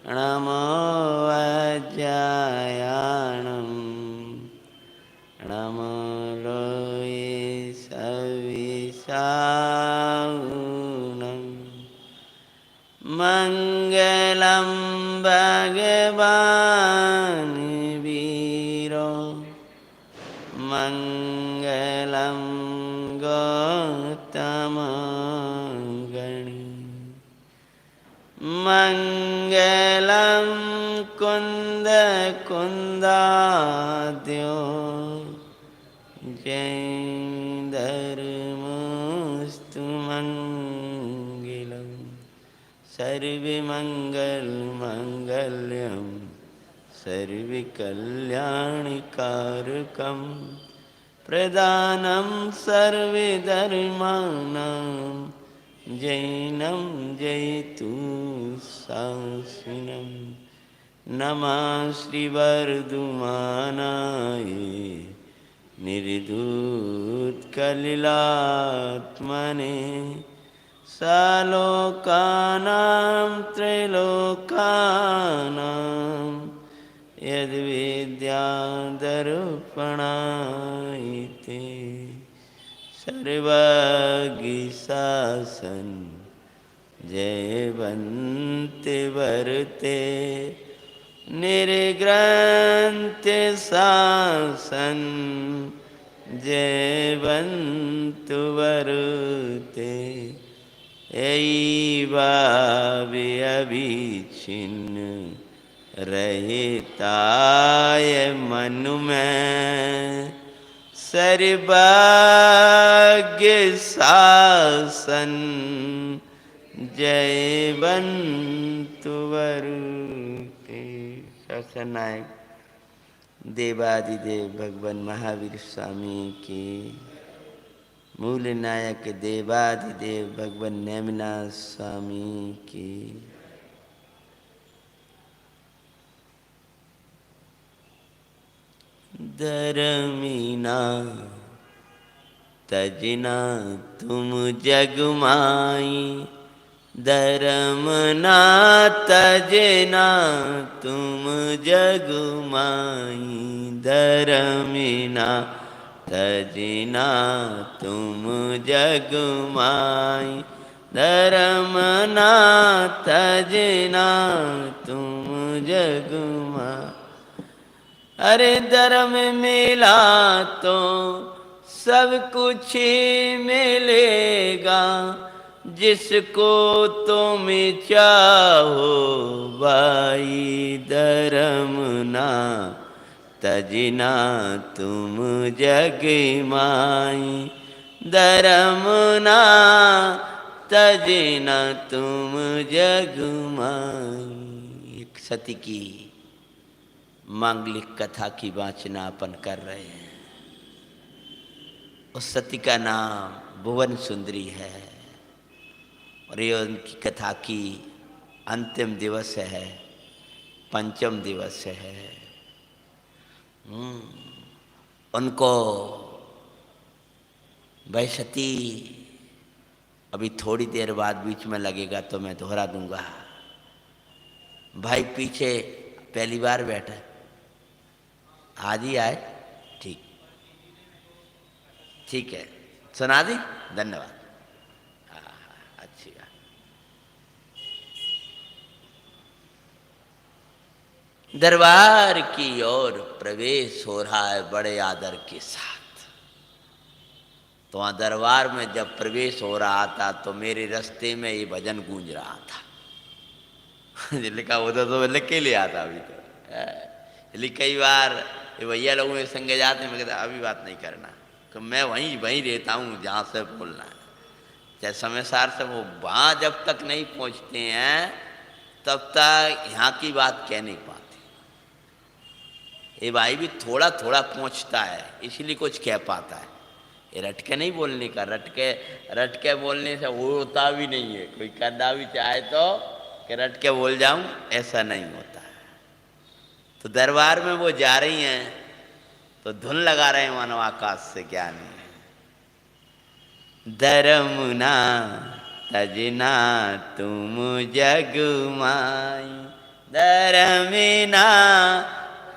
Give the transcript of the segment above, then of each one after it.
नमो वज्रायाणं नमो लोये सविशाऊनं मङ्गलं भगवान् वीरो मङ्गलं गौतमगणी मङ्गलं कुन्द कुन्दाद्यो जैन्दर्मोऽस्तु मङ्गलं सर्वमङ्गलमाङ्गल्यं सर्वकल्याणकारकं प्रदानं सर्वधर्माणां जैनं जयतु शासनं नमः श्रीवरदुमानाय निर्धूतकलिलात्मने सालोकानां त्रैलोकानां यद्विद्यादर्पणायते सर्वज्ञ शासन जयवन्ते वरते निर्ग्रन्थ शासन जयवन्तु वरते एवावि अभिच्छिन्न रहताय मनु में सर्वज्ञ शासन जयवन्तु वरते। शासन नायक देवादिदेव भगवान महावीर स्वामी की, मूल नायक देवादिदेव भगवान नेमिनाथ स्वामी की। धर्मीना तजना तुम जगमाई, धर्म ना तजना तुम जगमाई, धर्मीना तजना तुम जगमाई, धर्म ना तजना तुम जगमाई। अरे धर्म मिला तो सब कुछ मिलेगा, जिसको तुम चाहो भाई, धर्म ना तजना तुम जग माई, धर्म ना तजना तुम जग माई। एक सती की मांगलिक कथा की वाचना अपन कर रहे हैं। उस सती का नाम भुवन सुंदरी है और ये उनकी कथा की अंतिम दिवस है, पंचम दिवस है। उनको भाई सती अभी थोड़ी देर बाद बीच में लगेगा तो मैं दोहरा दूंगा। भाई पीछे पहली बार बैठा, आज ही आए, ठीक ठीक है, सुना दी, धन्यवाद। अच्छी बात। दरबार की ओर प्रवेश हो रहा है बड़े आदर के साथ। तो वहां दरबार में जब प्रवेश हो रहा था तो मेरे रास्ते में ये भजन गूंज रहा था। लिखा उधर तो लिख के ले आता अभी तो। कई बार ये भैया लोगों के संग जाते हैं, मैं कहता अभी बात नहीं करना, तो मैं वहीं रहता हूँ जहाँ से बोलना है। चाहे समय सार से वो वहाँ जब तक नहीं पहुँचते हैं तब तक यहाँ की बात कह नहीं पाते। ये भाई भी थोड़ा थोड़ा पहुँचता है इसीलिए कुछ कह पाता है। ये रटके नहीं बोलने का, रटके बोलने से होता भी नहीं है। कोई करना भी चाहे तो कि रटके बोल जाऊँ, ऐसा नहीं होता। तो दरबार में वो जा रही हैं तो धुन लगा रहे हैं मानो आकाश से ज्ञानी। धर्म ना तजना तुम जग माई, धर्मिना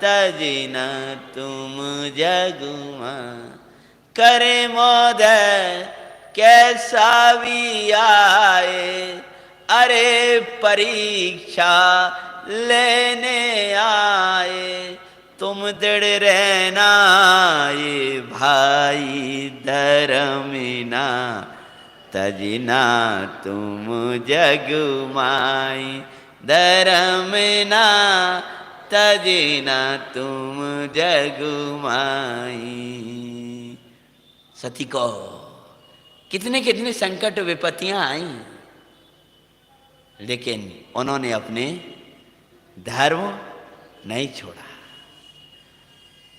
तजना तुम जग माई। करे मोद कैसा भी आए, अरे परीक्षा लेने आए, तुम दृढ़ रहना ये भाई, धर्मिना तजना तुम जग माई, धर्मिना तजना तुम जग माई। सती को कितने कितने संकट विपत्तियां आई, लेकिन उन्होंने अपने धर्म नहीं छोड़ा।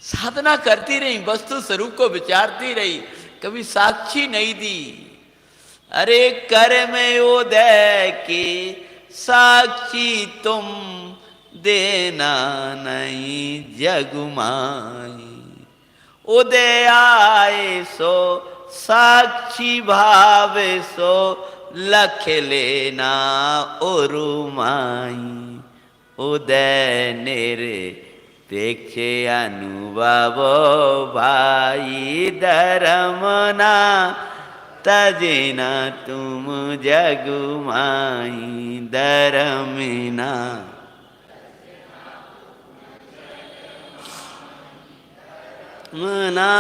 साधना करती रही, वस्तु स्वरूप को विचारती रही, कभी साक्षी नहीं दी। अरे कर में उदय की साक्षी तुम, देना नहीं जग माई। उदय आए सो साक्षी भाव सो, लख लेना उरुमाई। उदय निरे पेक्षे अनुभव भाई, धर्मना तजना तुम जग माई, धर्मिना मना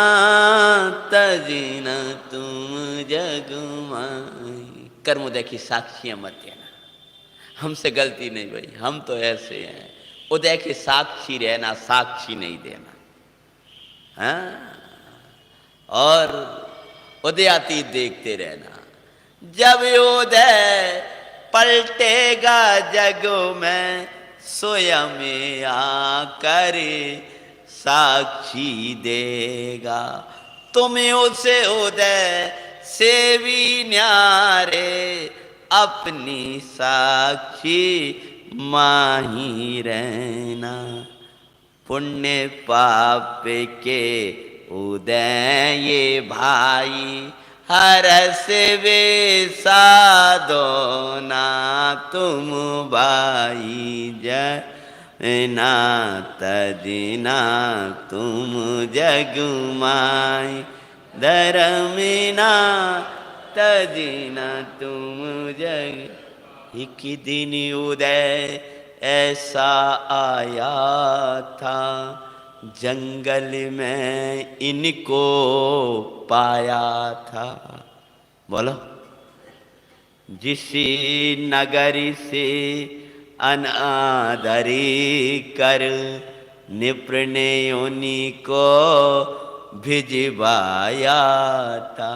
तजना तुम जग माई। कर्म देखी साक्षियां मत देना, हमसे गलती नहीं भाई, हम तो ऐसे हैं। उदय के साक्षी रहना, साक्षी नहीं देना। हाँ, और उदयातीत देखते रहना। जब उदय पलटेगा जग में, स्वयं आकर साक्षी देगा। तुम्हें उसे उदय से भी न्यारे, अपनी साक्षी माही रहना। पुण्य पाप के उदय ये भाई, हर से वे साधो ना तुम भाई। जना तजना तुम जग माई, धर्मिना तजना तुम जग। एक दिन उदय ऐसा आया था, जंगल में इनको पाया था। बोलो, जिसी नगरी से अनादरी कर, निपने उन्हीं को भिजवाया था।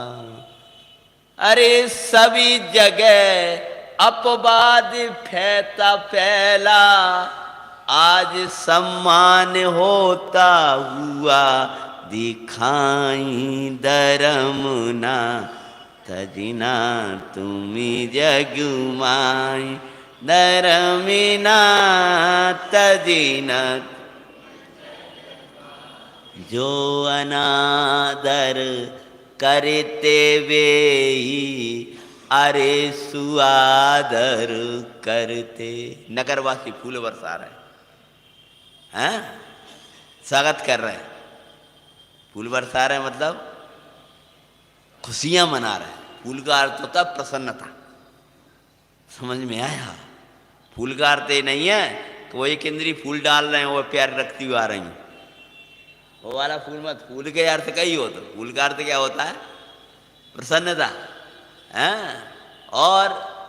अरे सभी जगह अपवाद फैला, आज सम्मान होता हुआ दिखाई। धर्मना तजना तुमी जग माई, धर्मिना तजना। जो अनादर करते वे ही, अरे सुआदर करते। नगरवासी फूल बरसा रहे हैं, स्वागत कर रहे हैं। फूल बरसा रहे मतलब खुशियां मना रहे हैं। फूल का अर्थ होता प्रसन्नता। समझ में आया? फूल का अर्थ ये नहीं है कि वो एक इंद्री फूल डाल रहे हैं, वो प्यार रखती हुई आ रही हैं, वो वाला फूल मत। फूल के अर्थ का ही हो, तो फूल का अर्थ क्या होता है? प्रसन्नता है। और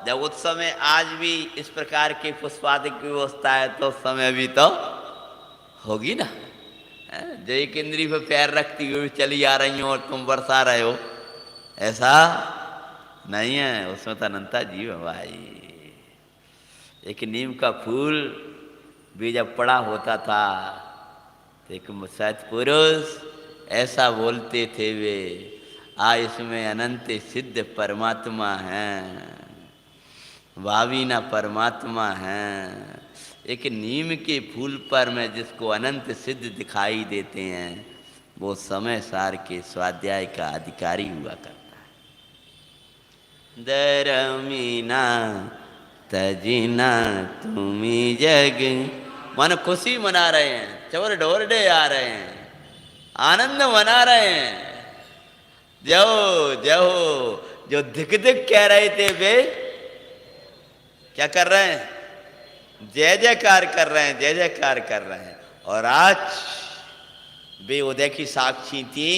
जब उस समय आज भी इस प्रकार के पुष्पादिक व्यवस्था है, तो उस समय भी तो होगी ना। जो एक इंद्री पे पैर रखती हुई चली आ रही हो और तुम बरसा रहे हो, ऐसा नहीं है। उसमें तो अनंता जीव है भाई। एक नीम का फूल भी जब पड़ा होता था, तो एक सत्पुरुष ऐसा बोलते थे वे, इसमें अनंत सिद्ध परमात्मा हैं, भावीना परमात्मा हैं। एक नीम के फूल पर में जिसको अनंत सिद्ध दिखाई देते हैं, वो समय सार के स्वाध्याय का अधिकारी हुआ करता है। धर्मीना तजिना तुम्ही जग, मन खुशी मना रहे हैं, चोर ढोरडे आ रहे हैं, आनंद मना रहे हैं। जो जो जो धिक धिक कह रहे थे वे क्या कर रहे हैं? जय जयकार कर रहे हैं, जय जयकार कर रहे हैं। और आज वे उदय की साक्षी थी,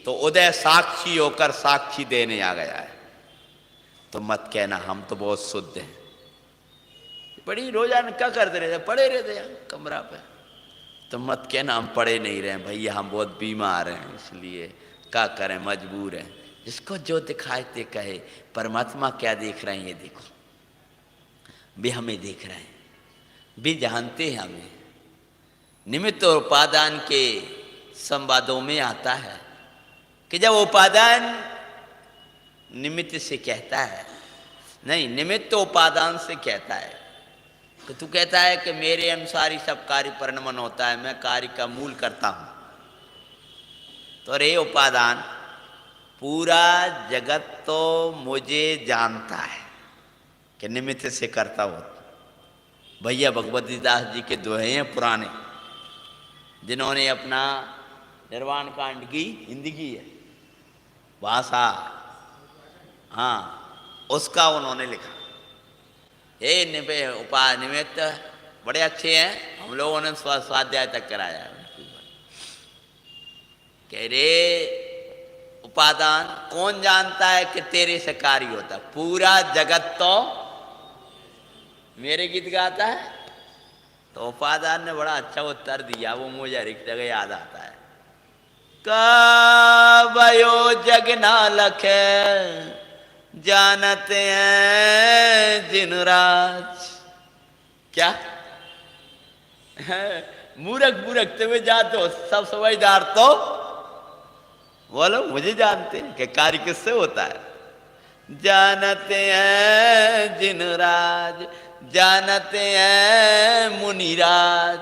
तो उदय साक्षी होकर साक्षी देने आ गया है। तो मत कहना हम तो बहुत शुद्ध हैं। बड़ी रोजाना क्या करते रहते, पड़े रहते हैं कमरा पे। तो मत कहना हम पड़े नहीं रहे भैया, हम बहुत बीमार हैं, इसलिए क्या करें, मजबूर हैं। जिसको जो दिखाए ते कहे। परमात्मा क्या देख रहे हैं ये देखो, वे हमें देख रहे हैं, वे जानते हैं हमें। निमित्त और उपादान के संवादों में आता है कि जब उपादान निमित्त से कहता है, नहीं निमित्त उपादान से कहता है कि तू कहता है कि मेरे अनुसार ही सब कार्य परिणमन होता है, मैं कार्य का मूल करता हूं। तो रे उपादान, पूरा जगत तो मुझे जानता है कि निमित्त से करता हो। भैया भगवती दास जी के दोहे हैं पुराने, जिन्होंने अपना निर्वाण कांड की हिंदी की है भाषा, हाँ उसका उन्होंने लिखा। हे निमित्त बड़े अच्छे हैं, हम लोगों ने स्वाध्याय तक कराया। कह रे उपादान, कौन जानता है कि तेरे से कार्य होता? पूरा जगत तो मेरे गीत गाता है। तो उपादान ने बड़ा अच्छा उत्तर दिया, वो मुझे हर एक जगह याद आता है। का भयो जग ना लखे, जानते हैं जिन राज। क्या मूर्ख मूर्ख तुम्हें जानते हो, सब समझदार तो बोलो मुझे जानते हैं कि कार्य किससे होता है। जानते हैं जिन राज, जानते हैं मुनिराज,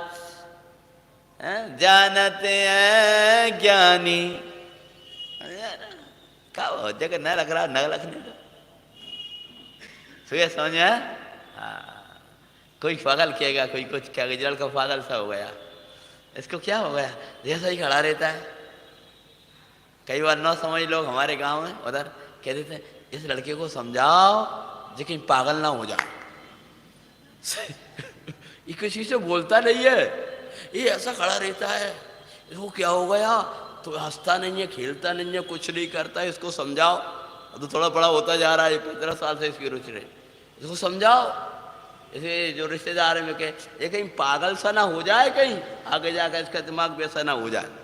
जानते हैं ज्ञानी। क्या हो जगह न लग रहा, न लगने दो। समझ में? हाँ, कोई पागल कहेगा, कोई कुछ कहेगा, लड़का पागल सा हो गया, इसको क्या हो गया, जैसा ही खड़ा रहता है। कई बार न समझ लोग हमारे गांव में उधर कह देते हैं, इस लड़के को समझाओ जो कहीं पागल ना हो जाए। ये किसी से बोलता नहीं है, ये ऐसा खड़ा रहता है, इसको क्या हो गया, तो हंसता नहीं है, खेलता नहीं है, कुछ नहीं करता है, इसको समझाओ। तो थोड़ा बड़ा होता जा रहा है, 15 साल से इसकी रुचि रही, इसको समझाओ। इसे जो रिश्तेदार है में कहे, ये कहीं पागल सा ना हो जाए, कहीं आगे जाकर इसका दिमाग वैसा ना हो जाए।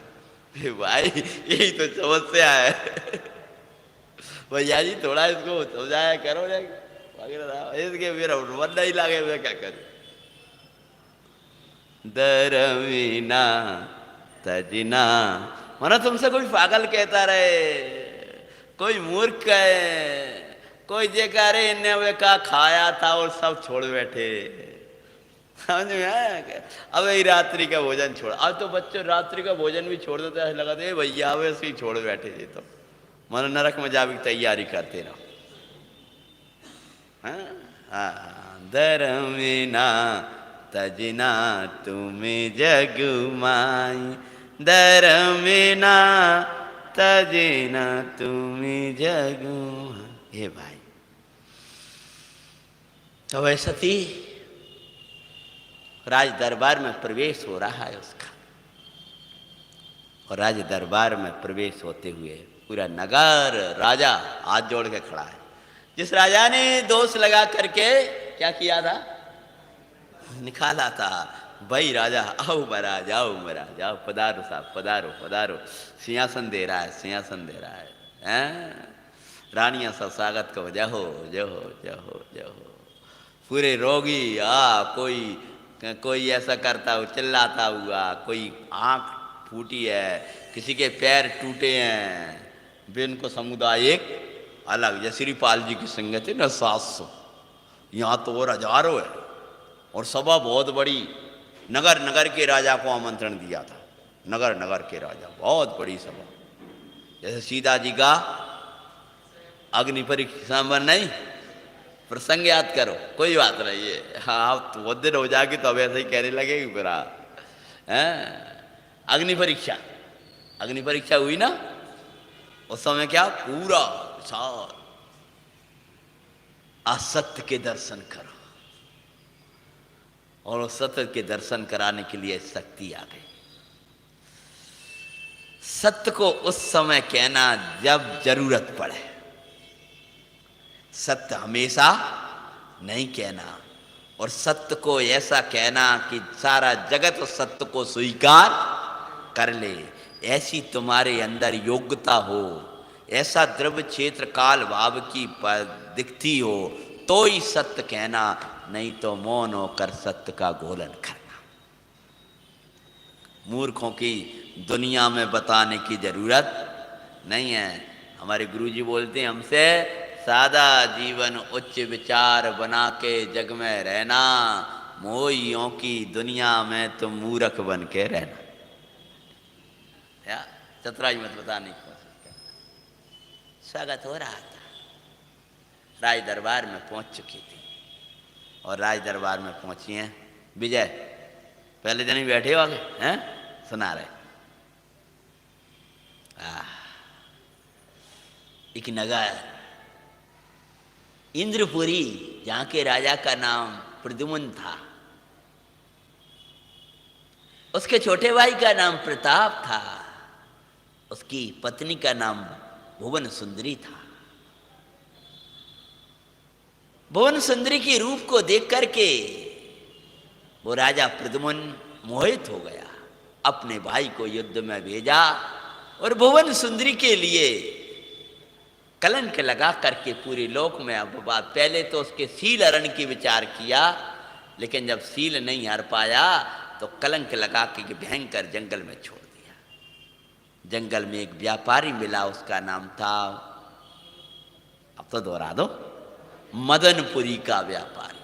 भाई यही तो समस्या है। भैया जी थोड़ा इसको समझाया करो, इसके मेरा मन नहीं लगे, मैं क्या करूं। धर्मीना तजिना, मानो तुमसे कोई पागल कहता रहे, कोई मूर्ख है, कोई जे कह रहे इन्हें वे का खाया था और सब छोड़ बैठे। समझ में आया क्या? अब यही रात्रि का भोजन छोड़, अब तो बच्चों रात्रि का भोजन भी छोड़ देते, लगा दे भैया वैसे ही छोड़ बैठे थे, तो मन नरक में जाने की तैयारी करते रहो। धर्मीना तजिना तुम्हें जग माई, धर्मीना तजिना तुम्हें जग माई। हे भाई, तो वैसा थी राज दरबार में प्रवेश हो रहा है उसका, और राज दरबार में प्रवेश होते हुए पूरा नगर राजा हाथ जोड़ के खड़ा है। जिस राजा ने दोष लगा करके क्या किया था, निकाला था, भाई राजा आओ महाराज, आओ महाराज, आओ पधारो साहब, पधारो पधारो, सिंहासन दे रहा है, सिंहासन दे रहा है, हैं? रानियां सब स्वागत को जय हो जय हो जय हो जय हो। पूरे रोगी कोई ऐसा करता हुआ चिल्लाता हुआ, कोई आंख फूटी है, किसी के पैर टूटे हैं, वे उनको समुदाय अलग, जैसे श्रीपाल जी की संगत है ना 700, यहाँ तो और हजारों है, और सभा बहुत बड़ी, नगर नगर के राजा को आमंत्रण दिया था, नगर नगर के राजा, बहुत बड़ी सभा। जैसे सीता जी का अग्नि परीक्षा में नहीं, प्रसंग याद करो, कोई बात नहीं है। हाँ तो बहुत दिन हो जाएगी तो अब ऐसे ही कहने लगेगी फिर अग्नि परीक्षा, अग्नि परीक्षा हुई ना, उस समय क्या पूरा विशाल असत्य के दर्शन करो, और उस सत्य के दर्शन कराने के लिए शक्ति आ गई। सत्य को उस समय कहना जब जरूरत पड़े, सत्य हमेशा नहीं कहना, और सत्य को ऐसा कहना कि सारा जगत उस सत्य को स्वीकार कर ले, ऐसी तुम्हारे अंदर योग्यता हो, ऐसा द्रव्य क्षेत्र काल भाव की दिखती हो तो ही सत्य कहना, नहीं तो मौन होकर सत्य का घोलन करना। मूर्खों की दुनिया में बताने की जरूरत नहीं है। हमारे गुरुजी बोलते हैं हमसे, सादा जीवन उच्च विचार बना के जग में रहना, मोहियों की दुनिया में तुम मूर्ख बन के रहना। या चतुराई मत बताने की कोशिश करना। स्वागत हो रहा था, राज दरबार में पहुंच चुकी थी, और राज दरबार में पहुंची हैं विजय, पहले दिन ही बैठे हो आगे हैं सुना रहे। एक नगर इंद्रपुरी, जहां के राजा का नाम प्रद्युम्न था, उसके छोटे भाई का नाम प्रताप था, उसकी पत्नी का नाम भुवन सुंदरी था। भुवन सुंदरी के रूप को देख करके वो राजा प्रद्युम्न मोहित हो गया, अपने भाई को युद्ध में भेजा और भुवन सुंदरी के लिए कलंक लगा करके पूरे लोक में अब बात। पहले तो उसके सील हरण की विचार किया, लेकिन जब सील नहीं हर पाया तो कलंक लगा के भयंकर जंगल में छोड़ दिया। जंगल में एक व्यापारी मिला, उसका नाम था, अब तो दोहरा दो, मदनपुरी का व्यापारी।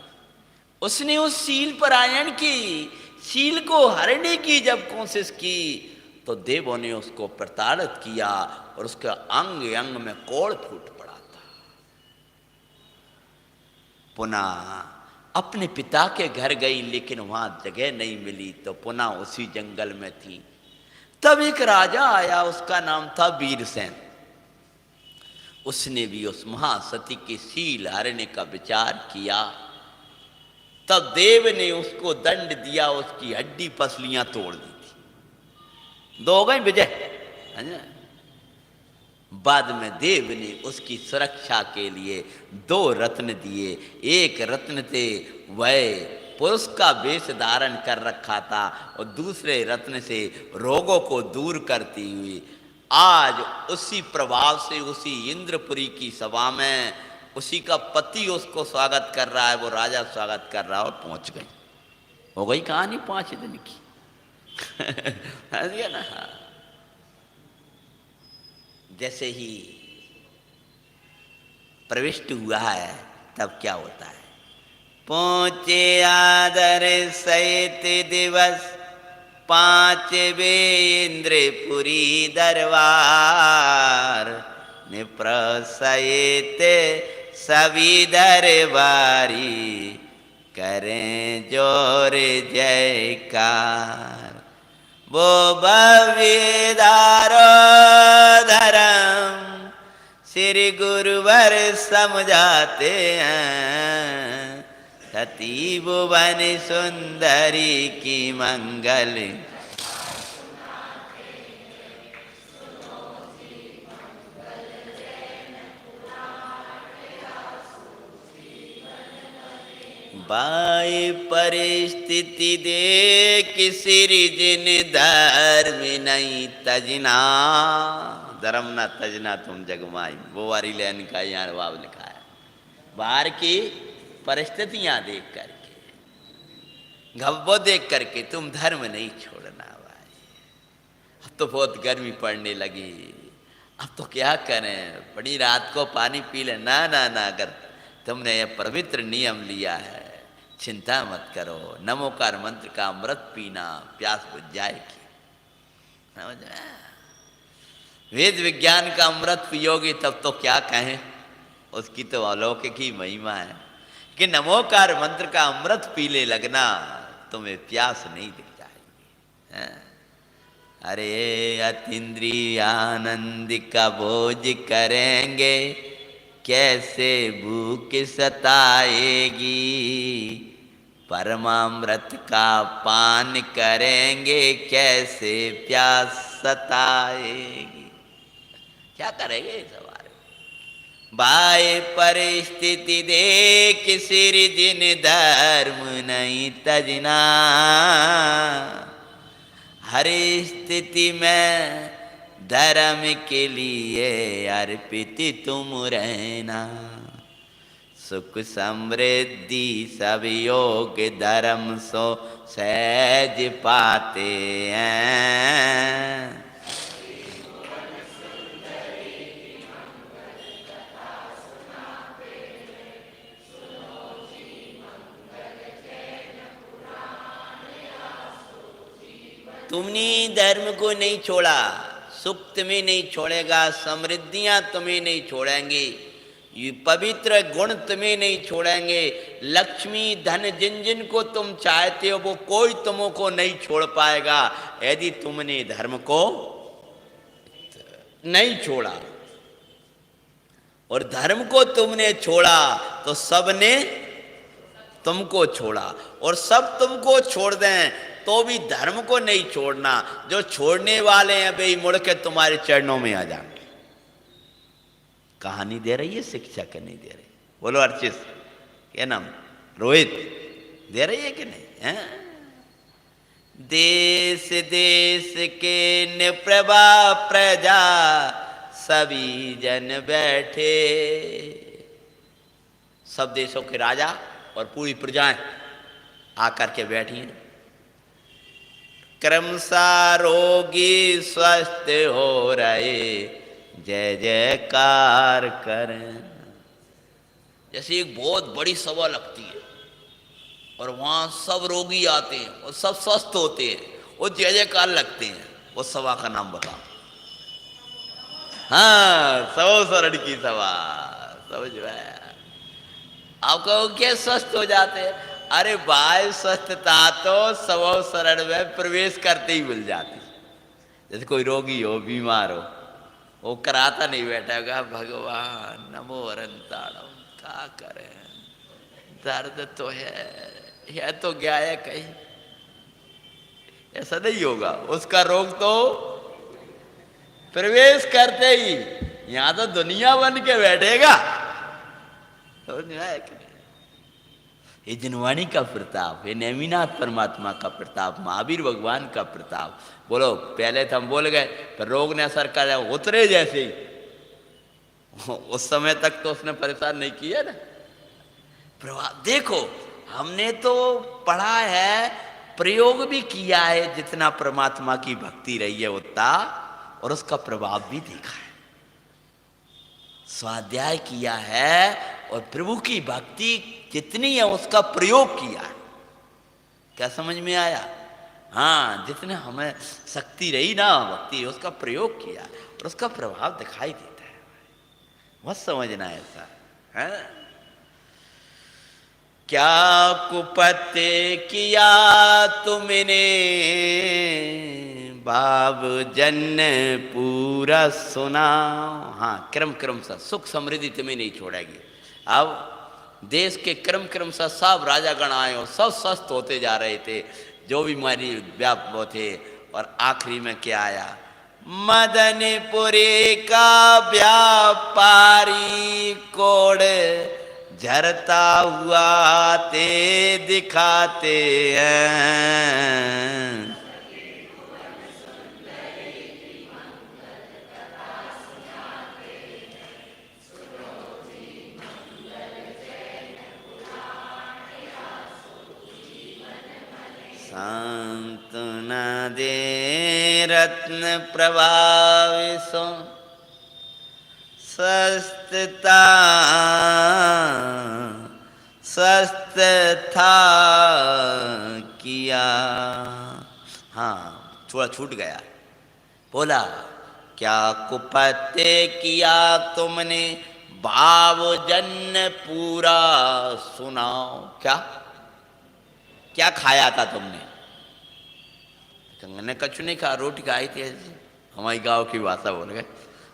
उसने उस सील परायण की, सील को हरने की जब कोशिश की तो देवों ने उसको प्रताड़ित किया और उसके अंग अंग में कोड़ फूट पड़ा था। पुनः अपने पिता के घर गई, लेकिन वहां जगह नहीं मिली तो पुनः उसी जंगल में थी। तब एक राजा आया, उसका नाम था वीरसेन। उसने भी उस महासती के सील हरने का विचार किया। तब देव ने उसको दंड दिया, उसकी हड्डी पसलियां तोड़ दी थी। दो हो गए विजय। बाद में देव ने उसकी सुरक्षा के लिए 2 रत्न दिए। एक रत्न थे वह पुरुष का वेश धारण कर रखा था, और दूसरे रत्न से रोगों को दूर करती हुई आज उसी प्रभाव से उसी इंद्रपुरी की सभा में उसी का पति उसको स्वागत कर रहा है, वो राजा स्वागत कर रहा है, और पहुंच गई। हो गई कहानी 5 दिन की। ना, जैसे ही प्रविष्ट हुआ है तब क्या होता है, पहुंचे आदर सहित दिवस 5वें इंद्रपुरी दरबार, निप्रसहित सभी दरबारी करें जोर जयकार। वो भव्य दारो धर्म श्री गुरुवर समझाते हैं, सती भुवन सुंदरी की मंगल। बाई परिस्थिति देख सिरजिन धर्म नहीं तजना, धर्म न तजना तुम जगमाई। वो वाली लाइन का यहाँ भाव लिखा है। बाहर की परिस्थितियां देख करके, घब्बो देख करके तुम धर्म नहीं छोड़ना भाई। अब तो बहुत गर्मी पड़ने लगी, अब तो क्या करें, बड़ी रात को पानी पी ले। ना ना ना, अगर तुमने ये पवित्र नियम लिया है चिंता मत करो, नमोकार मंत्र का अमृत पीना प्यास बुझ जाएगी। वेद विज्ञान का अमृत पियोगे तब तो क्या कहें, उसकी तो अलौकिक ही महिमा है कि नमोकार मंत्र का अमृत पीले लगना, तुम्हें प्यास नहीं दिख जाएगी। हैं? अरे अतीन्द्रिय आनंद का भोज करेंगे, कैसे भूख सताएगी, परमामृत का पान करेंगे, कैसे प्यास सताएगी। क्या करेंगे सवार बाय परिस्थिति देख सिरजिन धर्म नहीं तजना, हर स्थिति में धर्म के लिए अर्पित तुम रहना, सुख समृद्धि सब योग धर्म सो सहज पाते हैं। तुमने धर्म को नहीं छोड़ा, सुख तुम्हें नहीं छोड़ेगा, समृद्धियां तुम्हें नहीं छोड़ेंगी, ये पवित्र गुण तुम्हें नहीं छोड़ेंगे, लक्ष्मी धन जिन जिन को तुम चाहते हो वो कोई तुमको नहीं छोड़ पाएगा यदि तुमने धर्म को नहीं छोड़ा। और धर्म को तुमने छोड़ा तो सबने तुमको छोड़ा, और सब तुमको छोड़ दें तो भी धर्म को नहीं छोड़ना। जो छोड़ने वाले हैं वे मुड़ के तुम्हारे चरणों में आ जाएंगे। कहानी दे रही है, शिक्षा के नहीं दे रही। बोलो अर्चित, क्या नाम, रोहित, दे रही है कि नहीं है? देश देश के निप्रभा प्रजा सभी जन बैठे, सब देशों के राजा और पूरी प्रजाएं आकर के बैठी हैं। क्रमशः रोगी स्वस्थ हो रहे, जय जयकार करें। जैसे एक बहुत बड़ी सभा लगती है और वहां सब रोगी आते हैं और सब स्वस्थ होते हैं और जय जयकार लगते हैं। उस सभा का नाम बताओ। हाँ, 100 शरण की सभा, समझ में। आप कहो क्या स्वस्थ हो जाते हैं? अरे भाई, स्वस्थता तो 100 शरण में प्रवेश करते ही मिल जाती। जैसे कोई रोगी हो, बीमार हो, वो कराता नहीं बैठेगा, भगवान नमो अरंताणम, क्या करें, दर्द तो है तो गया है कहीं, ऐसा नहीं होगा। उसका रोग तो प्रवेश करते ही यहां तो दुनिया बन के बैठेगा। तो ये जिनवाणी का प्रताप, ये नेमिनाथ परमात्मा का प्रताप, महावीर भगवान का प्रताप। बोलो, पहले तो हम बोल गए पर रोग ने असर कर उतरे जैसे ही, उस समय तक तो उसने परेशान नहीं किया ना। प्रभाव देखो, हमने तो पढ़ा है, प्रयोग भी किया है, जितना परमात्मा की भक्ति रही है उतना, और उसका प्रभाव भी देखा है, स्वाध्याय किया है और प्रभु की भक्ति जितनी है उसका प्रयोग किया है। क्या समझ में आया? हाँ, जितने हमें शक्ति रही ना भक्ति, उसका प्रयोग किया और उसका प्रभाव दिखाई देता है। बहुत समझना ऐसा है। क्या कुपत्य किया तुमने, बाब जन पूरा सुना। हाँ, क्रम क्रम सा सुख समृद्धि तुम्हें नहीं छोड़ेगी। अब देश के क्रम क्रम सा सब राजागण आए और सब स्वस्थ होते जा रहे थे, जो भी बीमारी व्याप थे। और आखिरी में क्या आया? मदनपुरी का व्यापारी कोड़ झरता हुआ ते दिखाते हैं। सांत्वना दे रत्न प्रभाविसो, स्वस्थता स्वस्थ था किया। हाँ, थोड़ा छूट गया। बोला, क्या कुपत्य किया तुमने, भाव जन पूरा सुनाओ। क्या क्या खाया था तुमने? मैंने कछ नहीं कहा, रोटी खाई थी। हमारी गांव की भाषा बोल गए,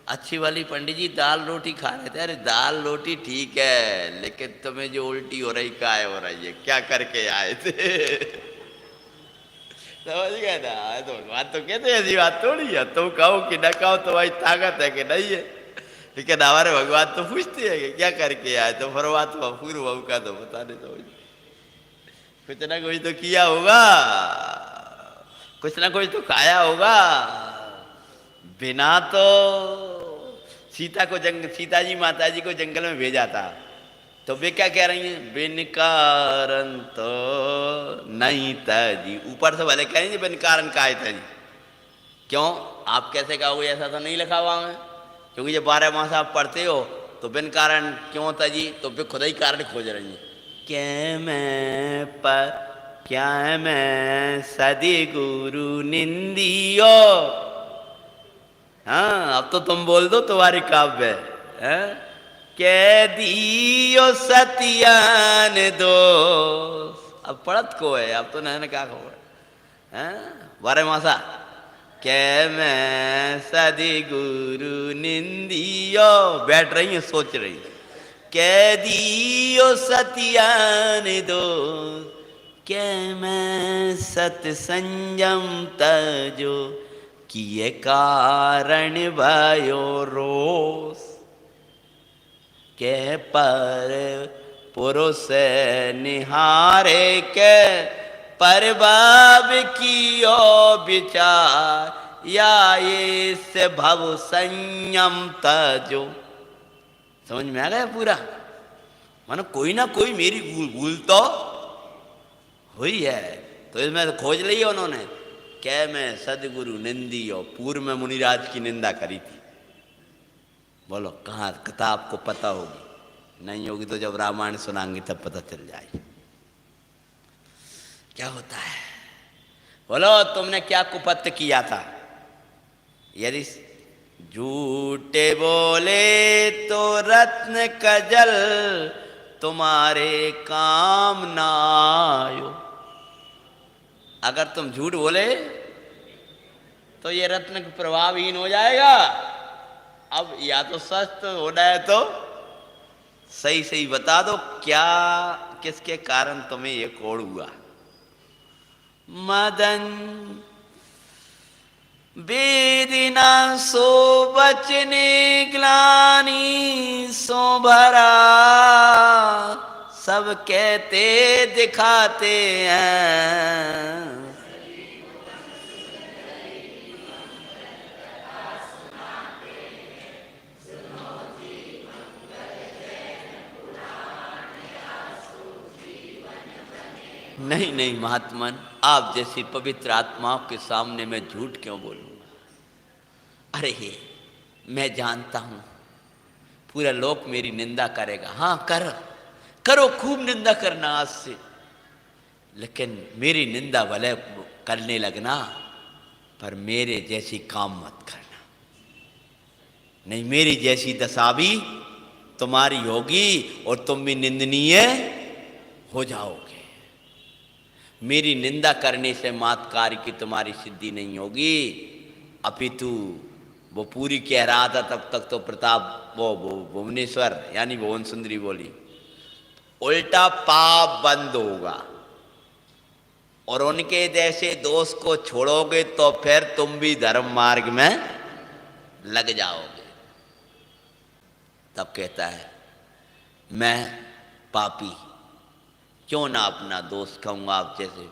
अच्छी वाली पंडित जी दाल रोटी खा रहे थे। अरे दाल रोटी ठीक है, लेकिन तुम्हें जो उल्टी हो रही काय हो रही है, क्या करके आए थे? समझ गए ना? तो भगवान तो कहते ऐसी बात थोड़ी है, तुम कहो कि न कहो तुम्हारी ताकत है कि नहीं है। लेकिन हमारे भगवान तो पूछते हैं कि क्या करके आए, तो परमात्मा पूर्व बहू का तो बता दे, तो कुछ ना कुछ तो किया होगा, कुछ ना कुछ तो खाया होगा। बिना तो सीता जी माता जी को जंगल में भेजा था, तो वे क्या कह रही हैं? बिन कारण तो नहीं था जी। ऊपर से भले कह रही बिन कारण का था जी। क्यों? आप कैसे कहोगे? ऐसा तो नहीं लिखा हुआ है, क्योंकि जब 12 मास आप पढ़ते हो तो बिन कारण क्यों था जी? तो वे खुद ही कारण खोज रही हैं। क्या मैं सदी गुरु निंदियो। हाँ, अब तो तुम बोल दो, तुम्हारी काव्य है। कह दियो सतियान दो। अब पढ़त को है, अब तो नहीं क्या खबर है? 12 मासा कै मैं सदी गुरु निंदियो। बैठ रही है, सोच रही, कह दियो सतियान दो। कै मैं सत संयम तजो, किए कारण भयो रोष। के पर पुरुष निहारे के परबाब कियो विचार, या ये से भव संयम तजो। समझ में आ गया पूरा? मानो कोई ना कोई मेरी भूल तो हुई है, तो इसमें तो खोज ली है उन्होंने। क्या मैं सदगुरु निंदी, और पूर्व में मुनिराज की निंदा करी थी। बोलो कहाँ कथा आपको पता होगी? नहीं होगी तो जब रामायण सुनाएंगे तब पता चल जाएगी क्या होता है। बोलो तुमने क्या कुपत्र किया था? यदि झूठे बोले तो रत्न कजल तुम्हारे काम ना आयो। अगर तुम झूठ बोले तो ये रत्न प्रभावहीन हो जाएगा। अब या तो सच होना है तो सही सही बता दो, क्या किसके कारण तुम्हें ये कोड़ हुआ? मदन वेदिना सो बचने ग्लानी सो भरा, सब कहते दिखाते हैं। नहीं नहीं महात्मन, आप जैसी पवित्र आत्माओं के सामने मैं झूठ क्यों बोलूंगा? अरे हे, मैं जानता हूं पूरा लोक मेरी निंदा करेगा। हाँ करो खूब निंदा करना आज से, लेकिन मेरी निंदा भले करने लगना, पर मेरे जैसी काम मत करना। नहीं, मेरी जैसी दशा भी तुम्हारी होगी और तुम भी निंदनीय हो जाओगे। मेरी निंदा करने से मात कार्य की तुम्हारी सिद्धि नहीं होगी, अपितु वो पूरी कह रहा था तब तक तो प्रताप वो भुवनेश्वर यानी भुवन सुंदरी बोली, उल्टा पाप बंद होगा और उनके जैसे दोस्त को छोड़ोगे तो फिर तुम भी धर्म मार्ग में लग जाओगे। तब कहता है मैं पापी क्यों ना अपना दोस्त कहूँगा आप जैसे।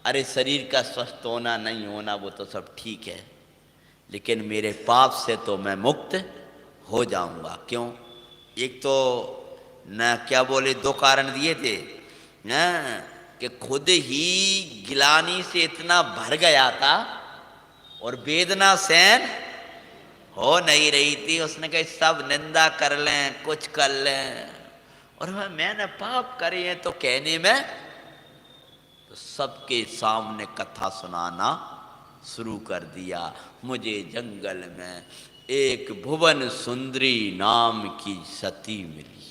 अरे शरीर का स्वस्थ होना नहीं होना वो तो सब ठीक है, लेकिन मेरे पाप से तो मैं मुक्त हो जाऊंगा। क्यों? एक तो न क्या बोले, दो कारण दिए थे न, कि खुद ही गिलानी से इतना भर गया था और वेदना सहन हो नहीं रही थी। उसने कहा सब निंदा कर लें, कुछ कर लें, और मैंने पाप करे हैं तो कहने में तो सबके सामने कथा सुनाना शुरू कर दिया। मुझे जंगल में एक भुवन सुंदरी नाम की सती मिली।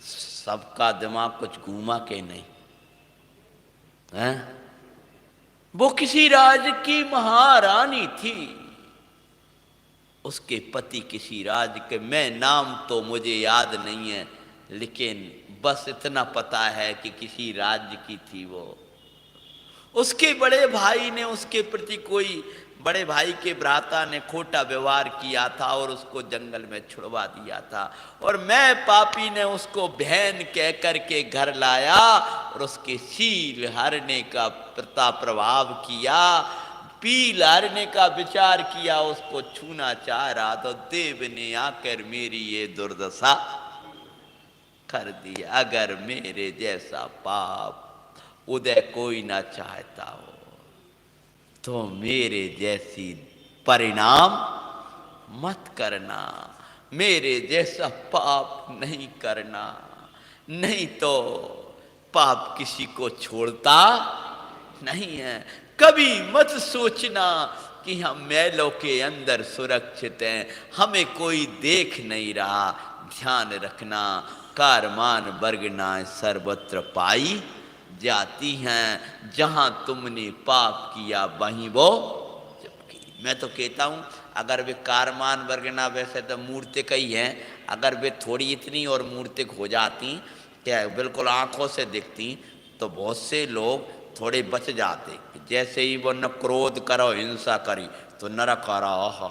सबका दिमाग कुछ घूमा के नहीं है? वो किसी राज की महारानी थी, उसके पति किसी राज के, मैं नाम तो मुझे याद नहीं है, लेकिन बस इतना पता है कि किसी राज्य की थी वो। उसके बड़े भाई ने उसके प्रति कोई, बड़े भाई के भ्राता ने खोटा व्यवहार किया था और उसको जंगल में छुड़वा दिया था, और मैं पापी ने उसको बहन कह करके घर लाया और उसके शील हरने का प्रभाव किया, पील हरने का विचार किया, उसको छूना चाह रहा तो देव ने आकर मेरी ये दुर्दशा कर दी। अगर मेरे जैसा पाप उदय कोई ना चाहता हो तो मेरे जैसी परिणाम मत करना, मेरे जैसा पाप नहीं करना, नहीं तो पाप किसी को छोड़ता नहीं है। कभी मत सोचना कि हम मैलों के अंदर सुरक्षित हैं, हमें कोई देख नहीं रहा। ध्यान रखना, कारमान वर्गनाएं सर्वत्र पाई जाती हैं, जहां तुमने पाप किया वहीं वो चिपकी। मैं तो कहता हूं अगर वे कारमान वर्गना, वैसे तो मूर्तिक ही हैं, अगर वे थोड़ी इतनी और मूर्तिक हो जाती, क्या बिल्कुल आंखों से दिखती, तो बहुत से लोग थोड़े बच जाते। जैसे ही वो न क्रोध करो हिंसा करी तो नरक आ रहा,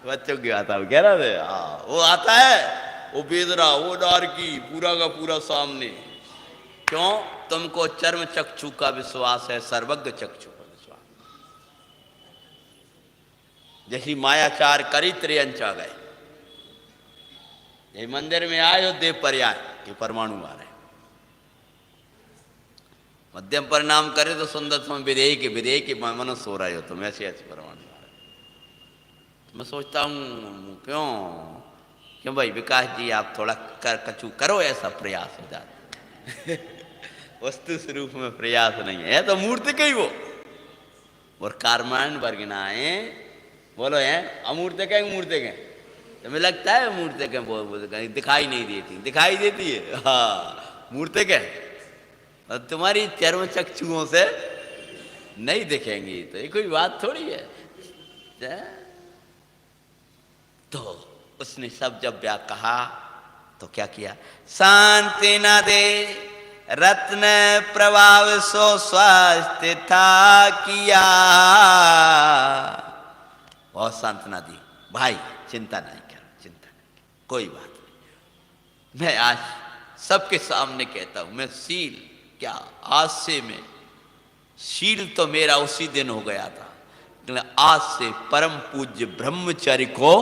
बच्चों की आता है कह रहा थे, हाँ वो आता है, वो बेदरा, वो डार की पूरा का पूरा सामने। क्यों? तुमको चर्म चक्षु का विश्वास है, सर्वज्ञ चक्षु का विश्वास। जैसी मायाचार करी त्रियंचा गए, ये मंदिर में आए हो देव पर्याय, ये परमाणु आ रहे, मध्यम परिणाम करे तो सुंदर तुम विधेय के मनुष्य हो रहे हो तुम, ऐसे ऐसे परमाणु आ रहे। मैं सोचता हूँ क्यों भाई विकास जी आप थोड़ा कचू करो, ऐसा प्रयास हो जाता वस्तु स्वरूप में प्रयास नहीं है तो मूर्ति के ही वो। और कारमान वर्गनाएं बोलो हैं अमूर्त के मूर्ति के, तुम्हें लगता है मूर्ति के दिखाई नहीं देती, दिखाई देती है, हाँ मूर्ति के, और तुम्हारी चर्म चक्षुओं से नहीं दिखेंगी, तो ये कोई बात थोड़ी है। तो उसने सब जब ब्याह कहा तो क्या किया, शांति न दे रत्न प्रभाव सो स्वास्थ्य था किया, बहुत सांत्वना दी, भाई चिंता नहीं कर, चिंता नहीं, कोई बात नहीं। मैं आज सबके सामने कहता हूं, मैं शील क्या आज से मैं शील तो मेरा उसी दिन हो गया था, लेकिन आज से परम पूज्य ब्रह्मचर्य को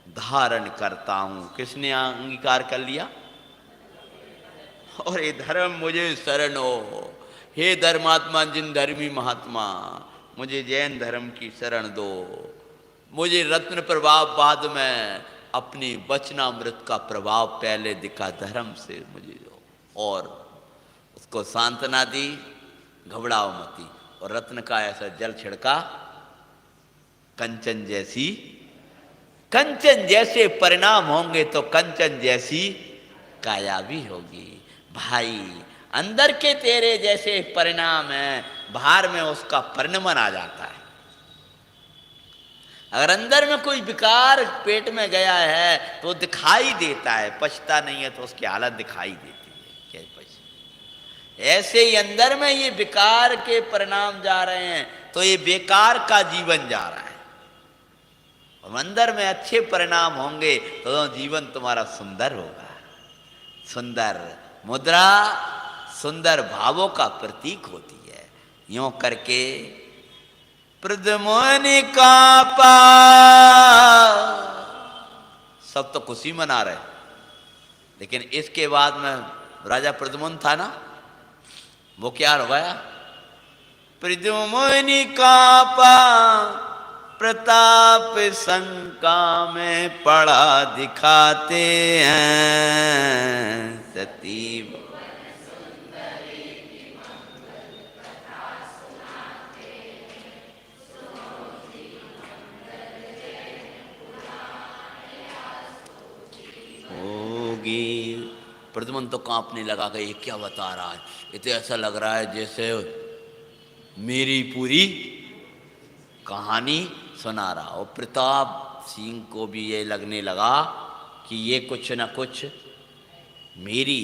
धारण करता हूं। किसने अंगीकार कर लिया? और ये धर्म मुझे शरण हो, हे धर्मात्मा जिन धर्मी महात्मा, मुझे जैन धर्म की शरण दो, मुझे रत्न प्रभाव बाद में अपनी वचनामृत का प्रभाव पहले दिखा धर्म से मुझे दो। और उसको सांत्वना दी, घबराओ मती, और रत्न का ऐसा जल छिड़का, कंचन जैसी, कंचन जैसे परिणाम होंगे तो कंचन जैसी काया भी होगी। भाई अंदर के तेरे जैसे परिणाम है, बाहर में उसका परिणमन आ जाता है। अगर अंदर में कोई विकार पेट में गया है तो दिखाई देता है, पछता नहीं है तो उसकी हालत दिखाई देती है, क्या पछता। ऐसे ही अंदर में ये विकार के परिणाम जा रहे हैं तो ये बेकार का जीवन जा रहा है। और अंदर में अच्छे परिणाम होंगे तो जीवन तुम्हारा सुंदर होगा। सुंदर मुद्रा सुंदर भावों का प्रतीक होती है। यूं करके प्रद्युम्न कांपा, सब तो खुशी मना रहे, लेकिन इसके बाद में राजा प्रद्युम्न था ना, वो क्या हो गया, प्रद्युम्न कांपा प्रताप शंका में पड़ा दिखाते हैं सती। प्रद्युम्न तो कांपने लगा कि ये क्या बता रहा है, ये तो ऐसा लग रहा है जैसे मेरी पूरी कहानी सुना रहा। और प्रताप सिंह को भी ये लगने लगा कि ये कुछ न कुछ मेरी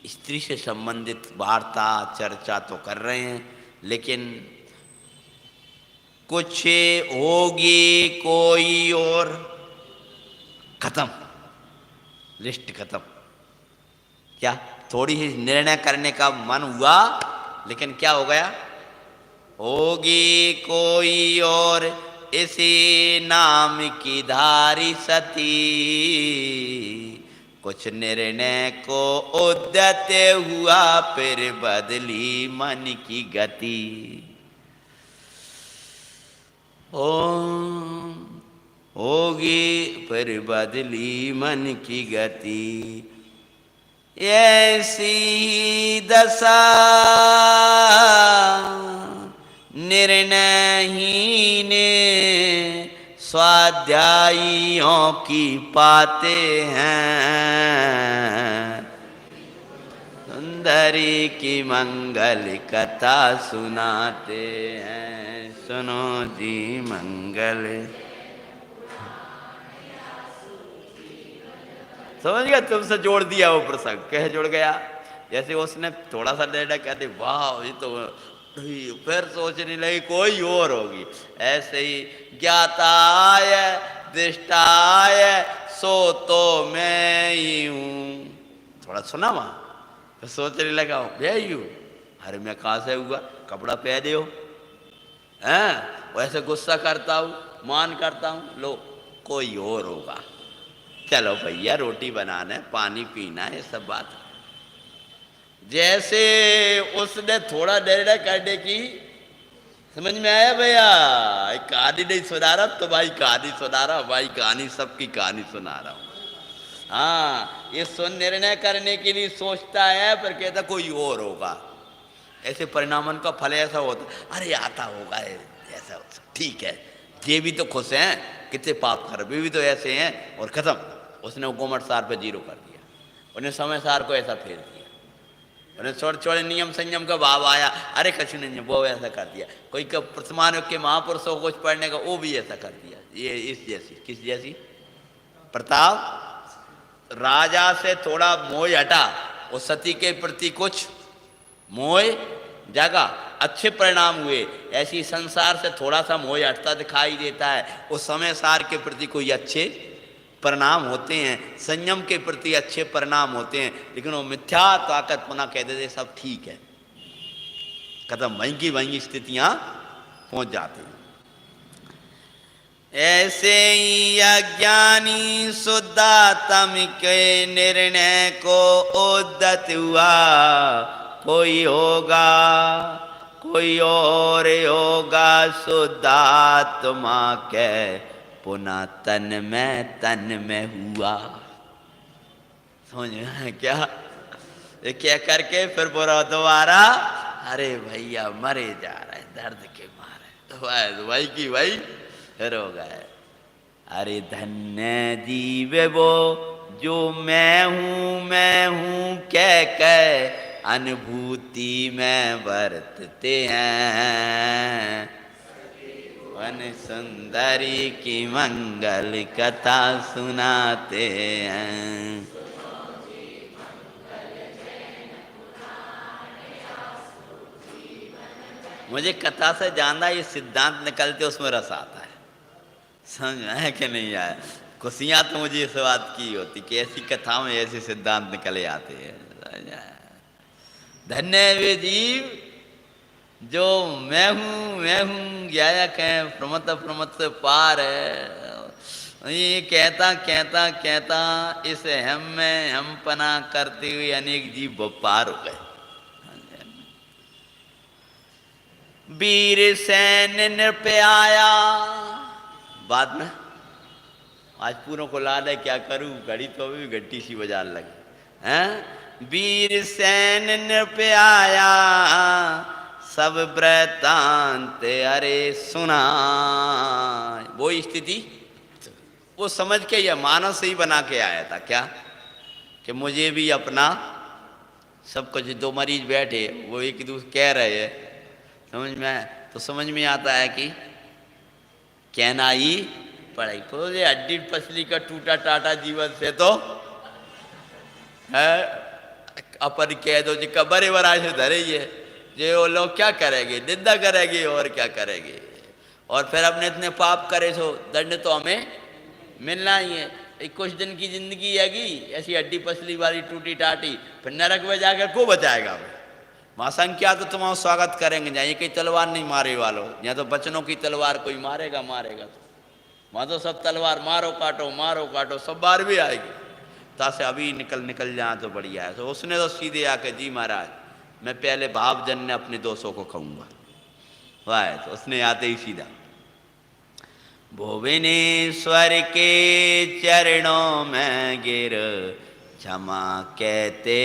स्त्री से संबंधित वार्ता चर्चा तो कर रहे हैं, लेकिन कुछ होगी कोई और। खत्म, लिस्ट खत्म। क्या थोड़ी ही निर्णय करने का मन हुआ, लेकिन क्या हो गया, होगी कोई और इसी नाम की धारी सती, कुछ निर्णय को उद्यत हुआ फिर बदली मन की गति। ओम होगी फिर बदली मन की गति, ऐसी दशा निर्णयहीन स्वाध्यायियों की पाते हैं, सुंदरी की मंगल कथा सुनाते हैं, सुनो जी मंगल। समझ गया, तुमसे जोड़ दिया वो प्रसंग, कह जुड़ गया। जैसे उसने थोड़ा सा डेढ़ा कहते वाह ये तो, फिर सोचने लगी कोई और होगी। ऐसे ही ज्ञाताय दृष्टाय सो तो मैं ही हूँ, थोड़ा सुना वहाँ, फिर सोचने लगा मैं ही हूँ। अरे मैं कहाँ से हुआ, कपड़ा पहने हो हैं, वैसे गुस्सा करता हूँ, मान करता हूँ, लो कोई और होगा। चलो भैया रोटी बनाना है, पानी पीना है, ये सब बात। जैसे उसने थोड़ा निर्णय करने की, समझ में आया भैया, कहानी नहीं सुना रहा तो भाई कहानी सुना रहा, भाई कहानी सबकी कहानी सुना रहा हूँ। हाँ, ये सुन निर्णय करने के लिए सोचता है, पर कहता कोई और होगा। ऐसे परिणामन का फल ऐसा होता, अरे आता होगा ऐसा, ठीक है, ये भी तो खुश हैं, कितने पाप कर, भी तो ऐसे हैं, और खत्म। उसने गोमट सार पे 0 कर दिया, उन्हें समय सार को ऐसा फेर दिया, उन्हें छोटे छोटे नियम संयम का भाव आया, अरे कछु नहीं वो ऐसा कर दिया। कोई का वर्तमान के महापुरुषों को कुछ पढ़ने का, वो भी ऐसा कर दिया। ये इस जैसी, किस जैसी, प्रताप राजा से थोड़ा मोह हटा, उस सती के प्रति कुछ मोह जागा, अच्छे परिणाम हुए। ऐसी संसार से थोड़ा सा मोह हटता दिखाई देता है, उस समय सार के प्रति कोई अच्छे परिणाम होते हैं, संयम के प्रति अच्छे परिणाम होते हैं, लेकिन वो मिथ्या ताकत पुनः कह देते सब ठीक है, खत्म, वहीं की वहीं स्थितियां पहुंच जाती हैं। ऐसे ही अज्ञानी शुद्धात्म के निर्णय को उद्यत हुआ, कोई होगा कोई और होगा, शुद्धात्मा के पुनः तन में हुआ। समझ में क्या, ये क्या करके फिर बोला दोबारा, अरे भैया मरे जा रहे दर्द के मारे, तो भाई की भाई फिर हो गए। अरे धन्य जीव वो जो मैं हूँ कह अनुभूति में बरतते हैं, वन सुंदरी की मंगल कथा सुनाते हैं। मुझे कथा से ज्यादा ये सिद्धांत निकलते उसमें रस आता है, समझ में आया कि नहीं आया। खुशियाँ तो मुझे इस बात की होती कि ऐसी कथा में ऐसे सिद्धांत निकले आते हैं। धन्य वे जीव जो मैं हूँ ज्ञायक है, प्रमत से पार है। ये कहता इस हम में हम पना करते हुए अनेक जीव पार हो गए। वीर सैन नृप आया, बाद में आज पूरों को लाद है, क्या करूं, घड़ी तो भी घंटी सी बजार लगी हैं। वीर सैन नृप आया, सब वृतांत अरे सुना। वो स्थिति वो समझ के या मानस ही बना के आया था क्या, कि मुझे भी अपना सब कुछ। दो मरीज बैठे, वो एक दूसरे कह रहे हैं, समझ में तो समझ में आता है कि कहना ही पड़ेगी। तो ये हड्डी पसली का टूटा टाटा जीवन से तो है अपन कह दो जी कब्र वरा से धरे ये जे वो लोग क्या करेंगे, निंदा करेंगे और क्या करेंगे। और फिर अपने इतने पाप करे सो दंड तो हमें मिलना ही है। एक कुछ दिन की जिंदगी हैगी ऐसी हड्डी पसली वाली टूटी टाटी, फिर नरक में जाकर को बचाएगा भाई। वहाँ संख्या तो तुम्हारा स्वागत करेंगे, जहाँ ये कहीं तलवार नहीं मारे वालों, यहाँ तो बचनों की तलवार कोई मारेगा मारेगा तो वहाँ तो सब तलवार मारो काटो सब बार भी आएगी। तासे अभी निकल जाए तो बढ़िया है। तो उसने तो सीधे आके जी महाराज मैं पहले भाव जन्य अपने दोस्तों को कहूँगा। वाह, तो उसने आते ही सीधा भुवनेश्वर के चरणों में गिर क्षमा कहते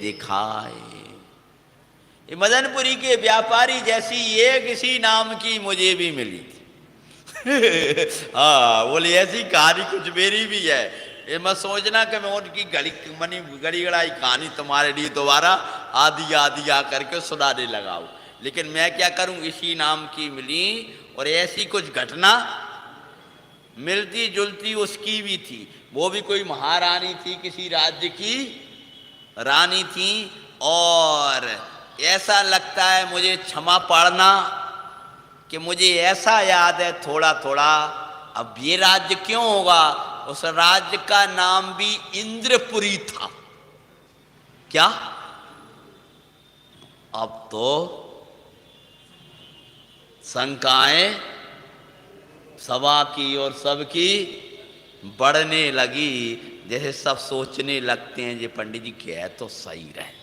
दिखाए। ये मदनपुरी के व्यापारी जैसी एक इसी नाम की मुझे भी मिली थी। हाँ बोले ऐसी कहानी कुछ मेरी भी है। ये मत सोचना कि मैं उनकी गड़ी गड़ाई कहानी तुम्हारे लिए दोबारा आधी आकर के सुनाने लगाऊं, लेकिन मैं क्या करूं, इसी नाम की मिली। और ऐसी कुछ घटना मिलती जुलती उसकी भी थी। वो भी कोई महारानी थी, किसी राज्य की रानी थी। और ऐसा लगता है मुझे क्षमा पड़ना कि मुझे ऐसा याद है थोड़ा थोड़ा, अब ये राज्य क्यों होगा, उस राज्य का नाम भी इंद्रपुरी था। क्या अब तो शंकाएं सभा की और सबकी बढ़ने लगी। जैसे सब सोचने लगते हैं ये पंडित जी कह तो सही रहे।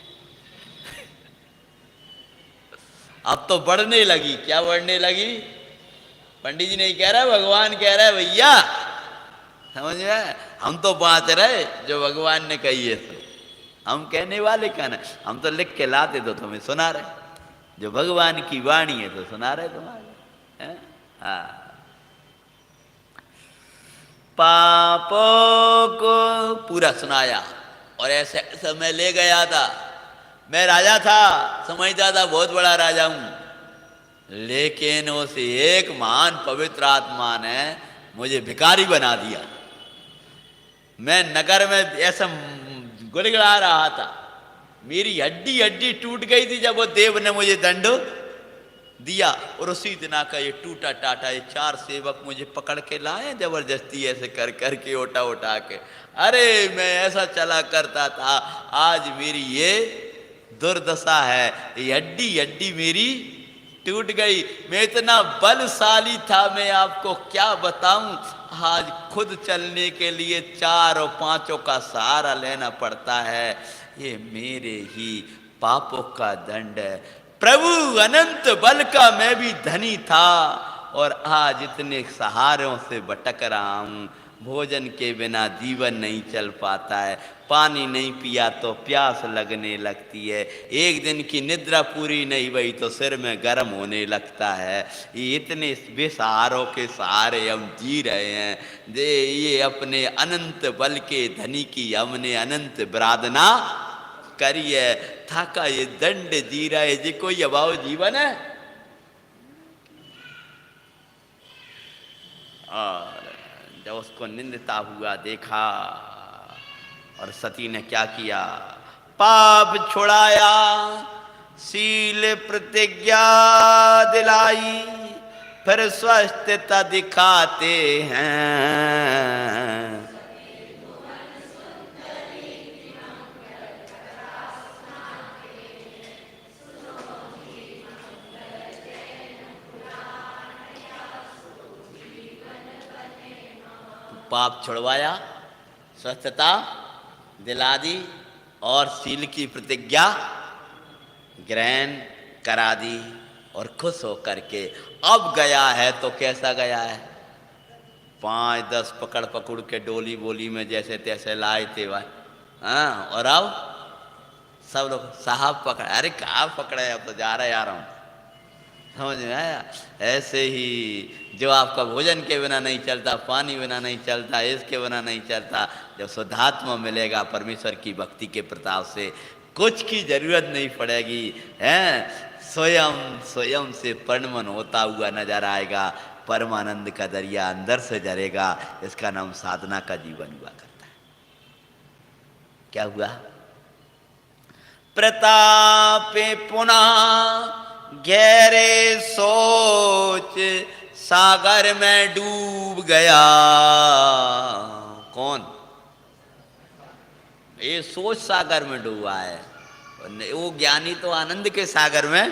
अब तो बढ़ने लगी। क्या बढ़ने लगी? पंडित जी नहीं कह रहा, भगवान कह रहा है भैया, समझ में, हम तो बात रहे जो भगवान ने कही है। तो हम कहने वाले क्या ना, हम तो लिख के लाते तो तुम्हें सुना रहे। जो भगवान की वाणी है तो सुना रहे तुम्हारे। हाँ, पापों को पूरा सुनाया। और ऐसे समय ले गया था। मैं राजा था, समझता था बहुत बड़ा राजा हूं, लेकिन उस एक महान पवित्र आत्मा ने मुझे भिखारी बना दिया। मैं नगर में ऐसा गुड़गड़ा रहा था, मेरी हड्डी हड्डी टूट गई थी जब वो देव ने मुझे दंड दिया। और उसी दिन का ये टूटा टाटा ये चार सेवक मुझे पकड़ के लाए जबरदस्ती ऐसे कर करके उठा के। अरे मैं ऐसा चला करता था, आज मेरी ये दुर्दशा है, ये हड्डी हड्डी मेरी टूट गई। मैं इतना बलशाली था, मैं आपको क्या बताऊं। आज खुद चलने के लिए चार और पांचों का सहारा लेना पड़ता है। ये मेरे ही पापों का दंड है। प्रभु अनंत बल का मैं भी धनी था, और आज इतने सहारों से भटक रहा हूं। भोजन के बिना जीवन नहीं चल पाता है, पानी नहीं पिया तो प्यास लगने लगती है, एक दिन की निद्रा पूरी नहीं हुई तो सिर में गर्म होने लगता है। ये इतने बेसहारों के सहारे हम जी रहे हैं। दे ये अपने अनंत बल के धनी की हमने अनंत बराधना करी है। थाका ये दंड जी रहा है, जी कोई अभाव जीवन है। और जब उसको निंदता हुआ देखा, और सती ने क्या किया, पाप छुड़ाया, शील प्रतिज्ञा दिलाई, फिर स्वस्थता दिखाते हैं। पाप छुड़वाया, स्वस्थता दिला दी, और शील की प्रतिज्ञा ग्रहण करा दी। और खुश होकर के अब गया है तो कैसा गया है, 5-10 पकड़ पकड़ के डोली बोली में जैसे तैसे लाए थे भाई। हाँ, और अब सब लोग साहब पकड़, अरे कहाँ पकड़े, अब तो जा रहा हूँ। समझ में आया? ऐसे ही जो आपका भोजन के बिना नहीं चलता, पानी बिना नहीं चलता, इसके बिना नहीं चलता, जब शुद्धात्मा मिलेगा परमेश्वर की भक्ति के प्रताप से कुछ की जरूरत नहीं पड़ेगी, हैं? स्वयं स्वयं से परिणमन होता हुआ नजर आएगा, परमानंद का दरिया अंदर से झरेगा। इसका नाम साधना का जीवन हुआ करता है। क्या हुआ? प्रतापे पुनः गहरे सोच सागर में डूब गया। कौन? ये सोच सागर में डूबा है। वो ज्ञानी तो आनंद के सागर में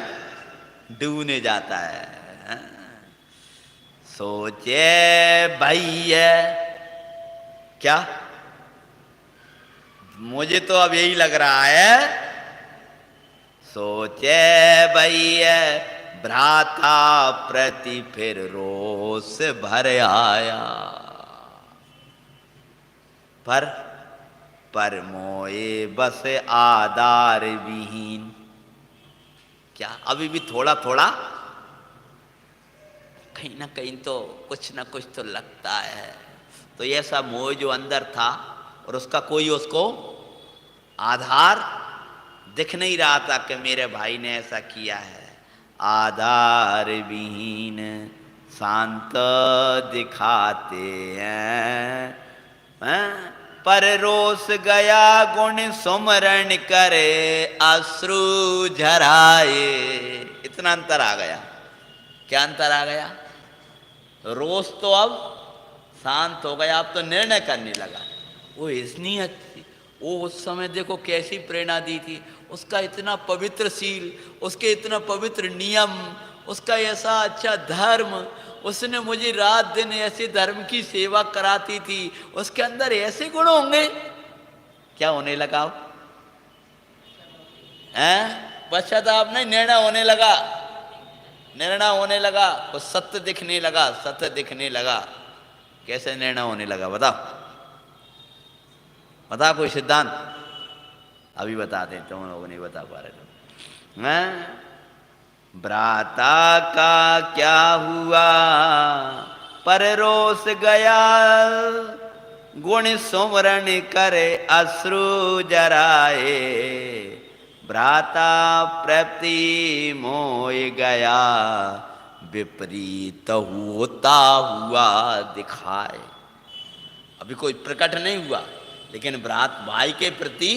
डूबने जाता है। सोचे भैया, क्या? मुझे तो अब यही लग रहा है, सोचे भैया भ्राता प्रति फिर रोष भर आया। पर मोए बस आधार विहीन। क्या अभी भी थोड़ा थोड़ा कहीं ना कहीं तो कुछ ना कुछ तो लगता है। तो ये सब मोह जो अंदर था और उसका कोई उसको आधार दिख नहीं रहा था कि मेरे भाई ने ऐसा किया है। आधार विहीन शांत दिखाते हैं, पर रोष गया गुण सुमरण करे अश्रु झराए। इतना अंतर आ गया। क्या अंतर आ गया? रोष तो अब शांत हो गया, अब तो निर्णय करने लगा। वो इतनी अच्छी, वो उस समय देखो कैसी प्रेरणा दी थी। उसका इतना पवित्र शील, उसके इतना पवित्र नियम, उसका ऐसा अच्छा धर्म, उसने मुझे रात दिन ऐसे धर्म की सेवा कराती थी। उसके अंदर ऐसे गुण होंगे, क्या होने लगा? पश्चाताप नहीं, निर्णय होने लगा। निर्णय होने लगा, वो सत्य दिखने लगा, सत्य दिखने लगा। कैसे निर्णय होने लगा बताओ? बता कोई सिद्धांत? अभी बता दें, तुम लोग नहीं बता पा रहे तो। भ्राता का क्या हुआ पर रोष गया, गुण सुमरण करे अश्रु जराए। भ्राता प्रति मोह गया, विपरीत होता हुआ दिखाए। अभी कोई प्रकट नहीं हुआ, लेकिन भ्रात भाई के प्रति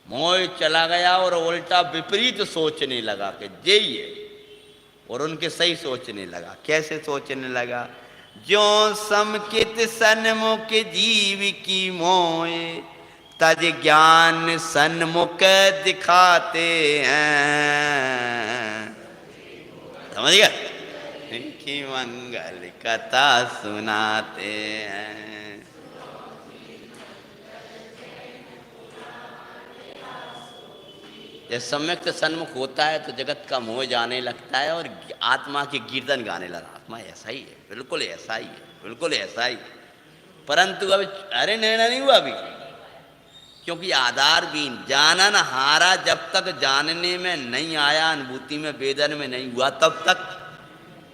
मोह चला गया और उल्टा विपरीत सोचने लगा कि यही है, और उनके सही सोचने लगा। कैसे सोचने लगा? जो समकित सन्मुख जीव की मोह, तज ज्ञान सन्मुख दिखाते हैं। समझ गया? की मंगल कथा सुनाते हैं। जब सम्यक सन्मुख होता है तो जगत का मोह जाने लगता है और आत्मा की कीर्तन गाने लगा। आत्मा ऐसा ही है, बिल्कुल ऐसा ही है, बिल्कुल ऐसा ही। परंतु अभी अरे निर्णय नहीं हुआ अभी, क्योंकि आधार भी जानन हारा जब तक जानने में नहीं आया, अनुभूति में वेदन में नहीं हुआ, तब तक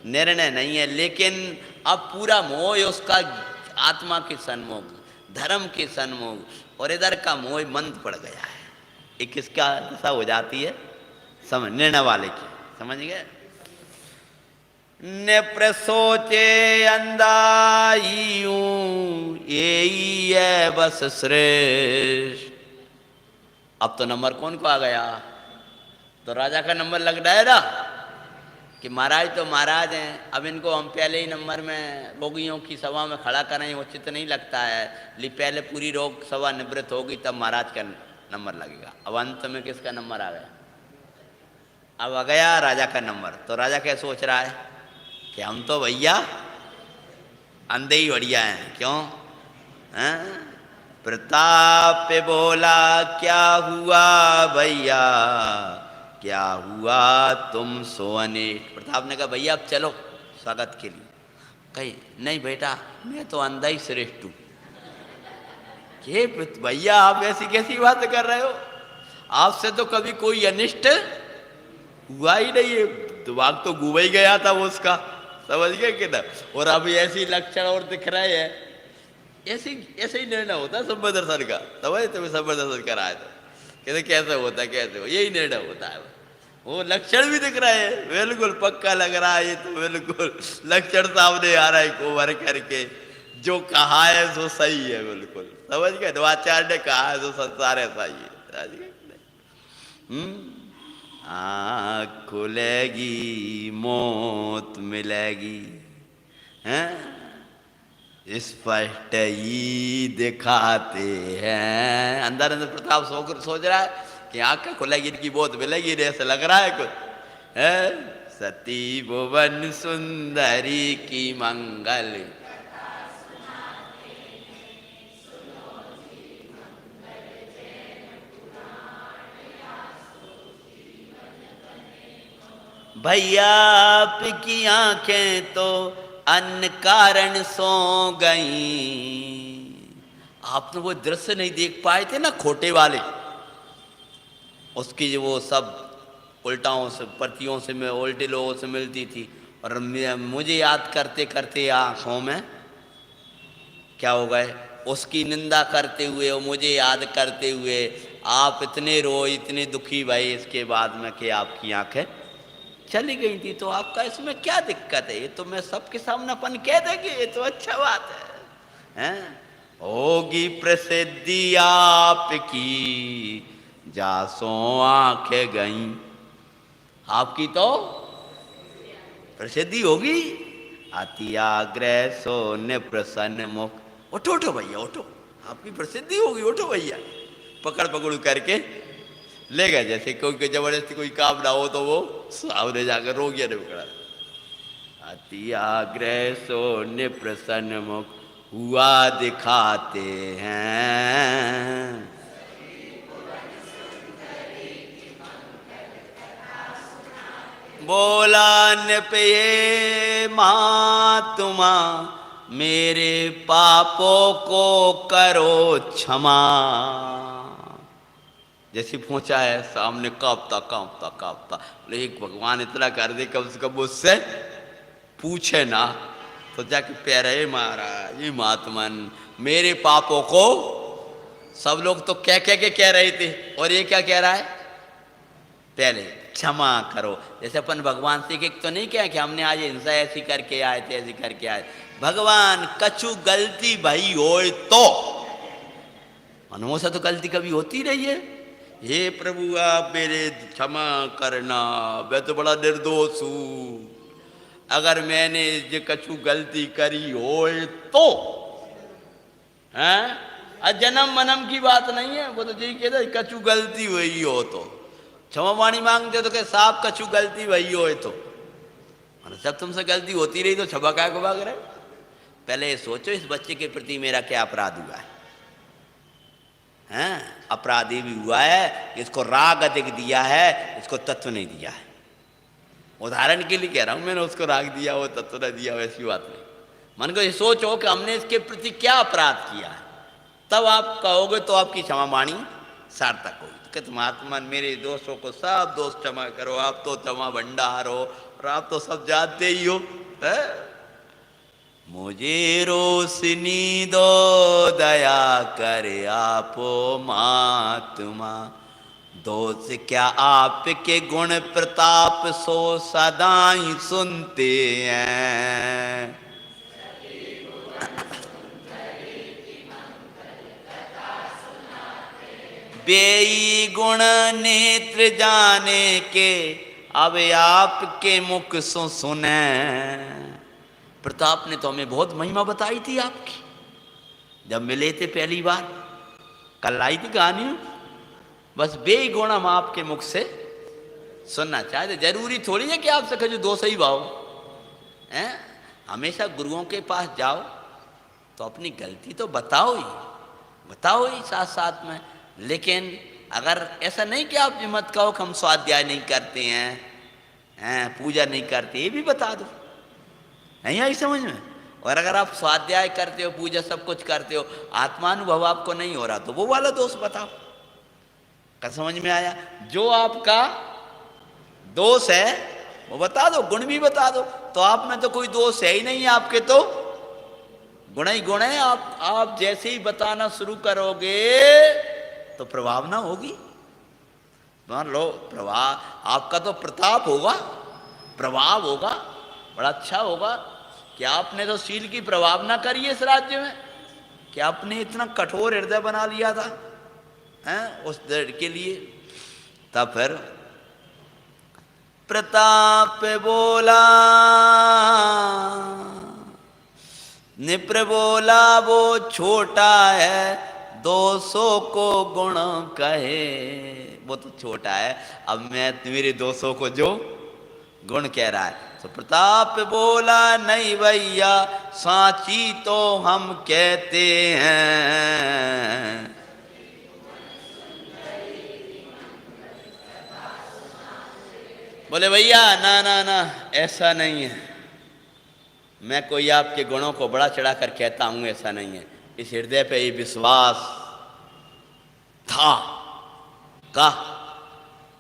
निर्णय नहीं है। लेकिन अब पूरा मोह उसका आत्मा के सन्मुख, धर्म के सन्मुख, और इधर का मोह मंद पड़ गया है। एक किसका दशा हो जाती है? समझ निर्णय वाले की। समझ गए? निप्र सोचे अंधाई यही है बस श्रेष्ठ। अब तो नंबर कौन को आ गया? तो राजा का नंबर लग रहा है ना कि महाराज तो महाराज हैं, अब इनको हम पहले ही नंबर में रोगियों की सभा में खड़ा करें, उचित नहीं लगता है। पहले पूरी रोग सभा निवृत्त होगी तब महाराज का नंबर लगेगा। अब अंत में किसका नंबर आ गया? अब आ गया राजा का नंबर। तो राजा क्या सोच रहा है कि हम तो भैया अंधे ही बढ़िया हैं। क्यों? प्रताप बोला क्या हुआ भैया, क्या हुआ तुम सोने? प्रताप ने कहा भैया अब चलो स्वागत के लिए। कही नहीं बेटा, मैं तो अंधा ही श्रेष्ठ हूँ। ये भैया आप ऐसी कैसी बात कर रहे हो? आपसे तो कभी कोई अनिष्ट हुआ ही नहीं है। दिमाग तो घूम ही गया था वो उसका, समझ गए कि ना। और अभी ऐसी लक्षण और दिख रहे हैं, ऐसे ऐसे ही निर्णय होता है सभ्य दर्शन का, समझ तुम्हें सभ्य दर्शन कराए तो कहते कैसे होता है, कैसे हो, यही निर्णय होता है। वो लक्षण भी दिख रहे हैं, बिल्कुल पक्का लग रहा है, ये तो बिल्कुल लक्षण सामने आ रहा है कोवर करके, जो कहा है सो सही है, बिल्कुल समझ गए। द्वाचार्य ने कहा है सो संसार ऐसा ही है, समझ गए। आँख खुलेगी मौत मिलेगी, हैं स्पष्ट ही दिखाते हैं। अंदर अंदर प्रताप सोच रहा है कि आँख खुलेगी, इनकी मौत मिलेगी, ऐसा लग रहा है कुछ है। सती भुवन सुंदरी की मंगल, भैया आपकी आंखें तो अन्न कारण सो गई। आपने वो दृश्य नहीं देख पाए थे ना खोटे वाले, उसकी जो वो सब उल्टाओं से प्रतियों से मैं उल्टे लोगों से मिलती थी, और मुझे याद करते करते आंखों में क्या हो गए, उसकी निंदा करते हुए और मुझे याद करते हुए आप इतने रोए, इतने दुखी भये इसके बाद में कि आपकी आंखें चली गई थी। तो आपका इसमें क्या दिक्कत है, ये तो मैं सबके सामने अपन कह देंगे, ये तो अच्छा बात है, हैं? होगी प्रसिद्धि आपकी जासो आंखें गई, आपकी तो प्रसिद्धि होगी। अति आग्रह सो प्रसन्न मुख, उठो उठो भैया उठो, आपकी प्रसिद्धि होगी, उठो भैया। पकड़ पकड़ करके ले गए, जैसे कोई जबरदस्ती कोई काम ना हो तो वो सामने जाकर रो गया, ने पकड़ा। अति आग्रह सो प्रसन्न मुख हुआ दिखाते हैं। बोला नृप ये महात्मा मेरे पापों को करो क्षमा। जैसे पहुंचा है सामने कांपता कांपता कांपता, लेकिन भगवान इतना कर दे कम से कम मुझसे पूछे ना, तो जाके पैर मारा ये महात्मन मेरे पापों को। सब लोग तो कह के कह रहे थे, और ये क्या कह रहा है, पहले क्षमा करो। जैसे अपन भगवान से एक तो नहीं कहा कि हमने आज हिंसा ऐसी करके आए थे, ऐसी करके आए, भगवान कछु गलती भई होए तो, मनमों से तो गलती कभी होती रही है, हे प्रभु आप मेरे क्षमा करना, मैं तो बड़ा निर्दोष हूँ, अगर मैंने ये कछु गलती करी होए तो, हैं जन्म मनम की बात नहीं है, वो तो यही कहते कछु गलती हुई हो तो क्षमा वाणी मांगते तो क्या साफ कछु गलती हुई हो तो, जब तुमसे गलती होती रही तो क्षमा क्या को मांग रहे। पहले ये सोचो इस बच्चे के प्रति मेरा क्या अपराध हुआ है, हैं अपराधी भी हुआ है, इसको राग अधिक दिया है, इसको तत्व नहीं दिया है। उदाहरण के लिए कह रहा हूं, मैंने उसको राग दिया वो तत्व नहीं दिया, वैसी बात नहीं। मन को ये सोचो कि हमने इसके प्रति क्या अपराध किया है, तब आप कहोगे तो आपकी क्षमा वाणी सार्थक होगी। तो कहते महात्मा मेरे दोषों को सब दोष क्षमा करो, आप तो क्षमा भंडार हो और आप तो सब जानते ही हो, है? मुझे रोशनी दो दया करे आपो महात्मा, दोष क्या आपके गुण प्रताप सो सदा ही सुनते हैं। बेई गुण नेत्र जाने के अब आपके मुख सो सुने। प्रताप ने तो हमें बहुत महिमा बताई थी आपकी, जब मिले थे पहली बार, कल आई थी कहानी, बस बेगुण हम आपके मुख से सुनना चाहते। जरूरी थोड़ी है कि आपसे कहीं दो सही भाव हैं, हमेशा गुरुओं के पास जाओ तो अपनी गलती तो बताओ ही साथ साथ में। लेकिन अगर ऐसा नहीं कि आप ये मत कहो कि हम स्वाध्याय नहीं करते हैं, पूजा नहीं करते, ये भी बता दो, नहीं आई समझ में। और अगर आप स्वाध्याय करते हो, पूजा सब कुछ करते हो, आत्मानुभव आपको नहीं हो रहा, तो वो वाला दोष बताओ। क्या समझ में आया? जो आपका दोष है वो बता दो, गुण भी बता दो। तो आप में तो कोई दोष है ही नहीं, आपके तो गुण ही गुण है। आप जैसे ही बताना शुरू करोगे तो प्रभावना होगी। मान लो प्रभाव आपका तो प्रताप होगा, प्रभाव होगा, बड़ा अच्छा होगा कि आपने तो शील की प्रभावना करी है इस राज्य में, कि आपने इतना कठोर हृदय बना लिया था हैं उस दृढ़ के लिए। तब फिर प्रताप बोला, निप्र बोला वो छोटा है, 200 को गुण कहे। वो तो छोटा है, अब मैं मेरे 200 को जो गुण कह रहा है। तो प्रताप बोला नहीं भैया, सांची तो हम कहते हैं। बोले भैया ना ना ना, ऐसा नहीं है, मैं कोई आपके गुणों को बड़ा चढ़ा कर कहता हूं, ऐसा नहीं है। इस हृदय पे ये विश्वास था का,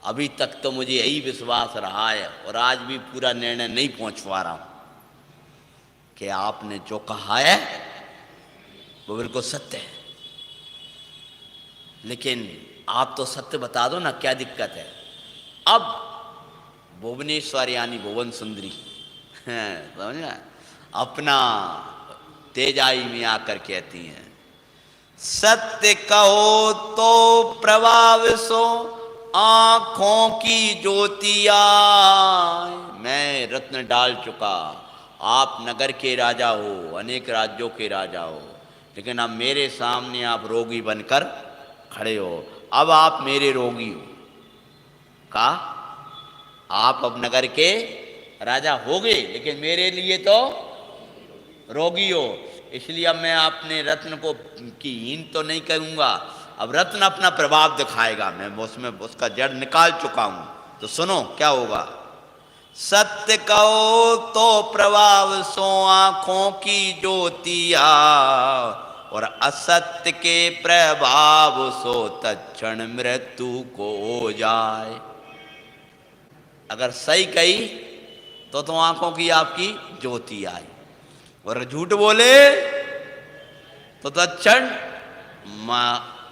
अभी तक तो मुझे यही विश्वास रहा है और आज भी पूरा निर्णय नहीं पहुंच पा रहा हूं कि आपने जो कहा है वो बिल्कुल सत्य है। लेकिन आप तो सत्य बता दो ना, क्या दिक्कत है। अब भुवनेश्वर यानी भुवन सुंदरी समझना, अपना तेजाई में आकर कहती हैं, सत्य कहो तो प्रभाव सो आंखों की ज्योतिया। मैं रत्न डाल चुका, आप नगर के राजा हो, अनेक राज्यों के राजा हो, लेकिन अब मेरे सामने आप रोगी बनकर खड़े हो। अब आप मेरे रोगी हो का, आप अब नगर के राजा हो गए लेकिन मेरे लिए तो रोगी हो। इसलिए अब मैं अपने रत्न को की हीन तो नहीं करूंगा, अब रत्न अपना प्रभाव दिखाएगा। मैं उसमें उसका जड़ निकाल चुका हूं। तो सुनो क्या होगा, सत्य कहो तो प्रभाव सो आंखों की ज्योतिया, और असत्य के प्रभाव सो तत्क्षण मृत्यु को हो जाए। अगर सही कही तो आंखों की आपकी ज्योति आई, और झूठ बोले तो तत्क्षण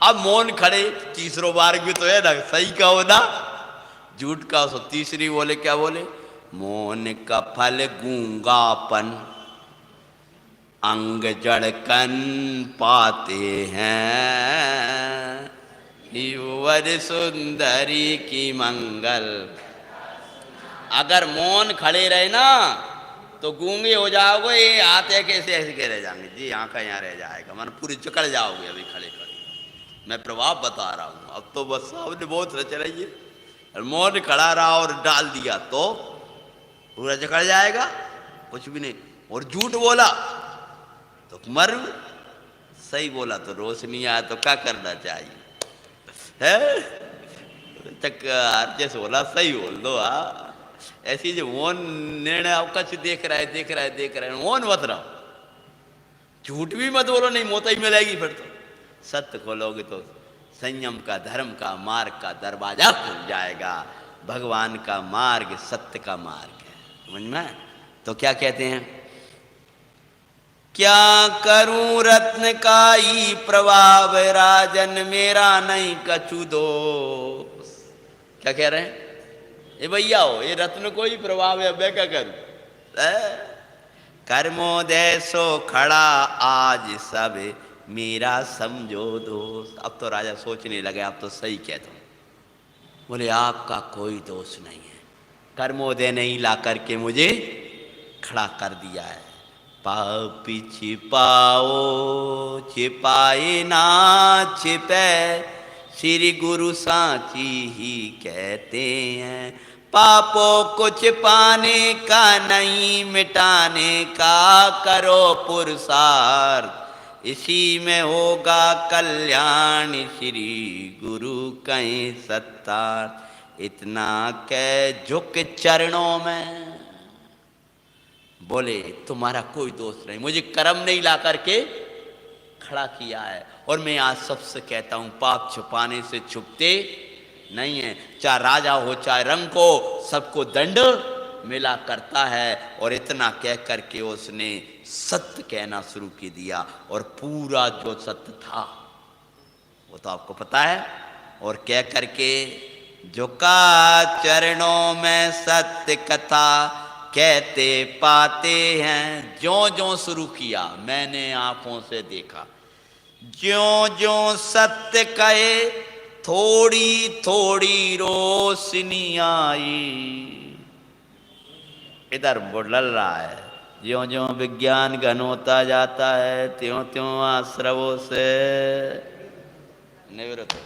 अब मौन खड़े। तीसरो बार भी तो है ना, सही कहो ना झूठ का। सो तीसरी बोले, क्या बोले, मौन का फल गूंगापन, अंग जड़कन पाते हैं, वर सुंदरी की मंगल। अगर मौन खड़े रहे ना तो गूंगे हो जाओगे, ये आते कैसे ऐसे के रह जाएंगे जी, आंखा यहाँ रह जाएगा, मन पूरी जकड़ जाओगे अभी खड़े खड़े। मैं प्रभाव बता रहा हूँ, अब तो बस सामने बहुत रच रही है, मौन खड़ा रहा और डाल दिया तो पूरा जकड़ जाएगा, कुछ भी नहीं। और झूठ बोला तो मर, सही बोला तो रोशनी आया। तो क्या करना चाहिए है, तक जैसे बोला सही बोल दो। हाँ ऐसी जो मौन निर्णय आपका देख रहा है देख रहा है देख रहा है, मौन मत रहो, झूठ भी मत बोलो, नहीं मोता ही मिलेगी फिर तो। सत्य खोलोगे तो संयम का, धर्म का, मार्ग का दरवाजा खुल जाएगा। भगवान का मार्ग सत्य का मार्ग है, समझ में। तो क्या कहते हैं, क्या करूं रत्न का ही प्रभाव, राजन मेरा नहीं कछु दोष। क्या कह रहे हैं, ये भैया हो, ये रत्न को ही प्रभाव है, मैं क्या करूं। कर्मोदय सो खड़ा आज सब मेरा समझो दोष। अब तो राजा सोचने लगे, आप तो सही कहते हो। बोले आपका कोई दोष नहीं है, कर्मोदय नहीं ला करके मुझे खड़ा कर दिया है। पापी छिपाओ छिपाए ना छिपे, श्री गुरु सांची ही कहते हैं। पापों को छिपाने का नहीं मिटाने का करो पुरुषार्थ, इसी में होगा कल्याण श्री गुरु कहीं सत्तार्थ। इतना कह झुक चरणों में, बोले तुम्हारा कोई दोष नहीं, मुझे कर्म नहीं ला करके खड़ा किया है। और मैं आज सबसे कहता हूं, पाप छुपाने से छुपते नहीं है, चाहे राजा हो चाहे रंग को, सबको दंड मिला करता है। और इतना कह करके उसने सत्य कहना शुरू कर दिया, और पूरा जो सत्य था वो तो आपको पता है। और कह करके झुका चरणों में सत्य कथा कहते पाते हैं। ज्यों ज्यों शुरू किया मैंने आंखों से देखा, ज्यों ज्यों सत्य कहे थोड़ी थोड़ी रोशनी आई। इधर बुढ़ल रहा है, ज्यों ज्यों विज्ञान घन होता जाता है त्यों त्यों आश्रवों से निवृत्त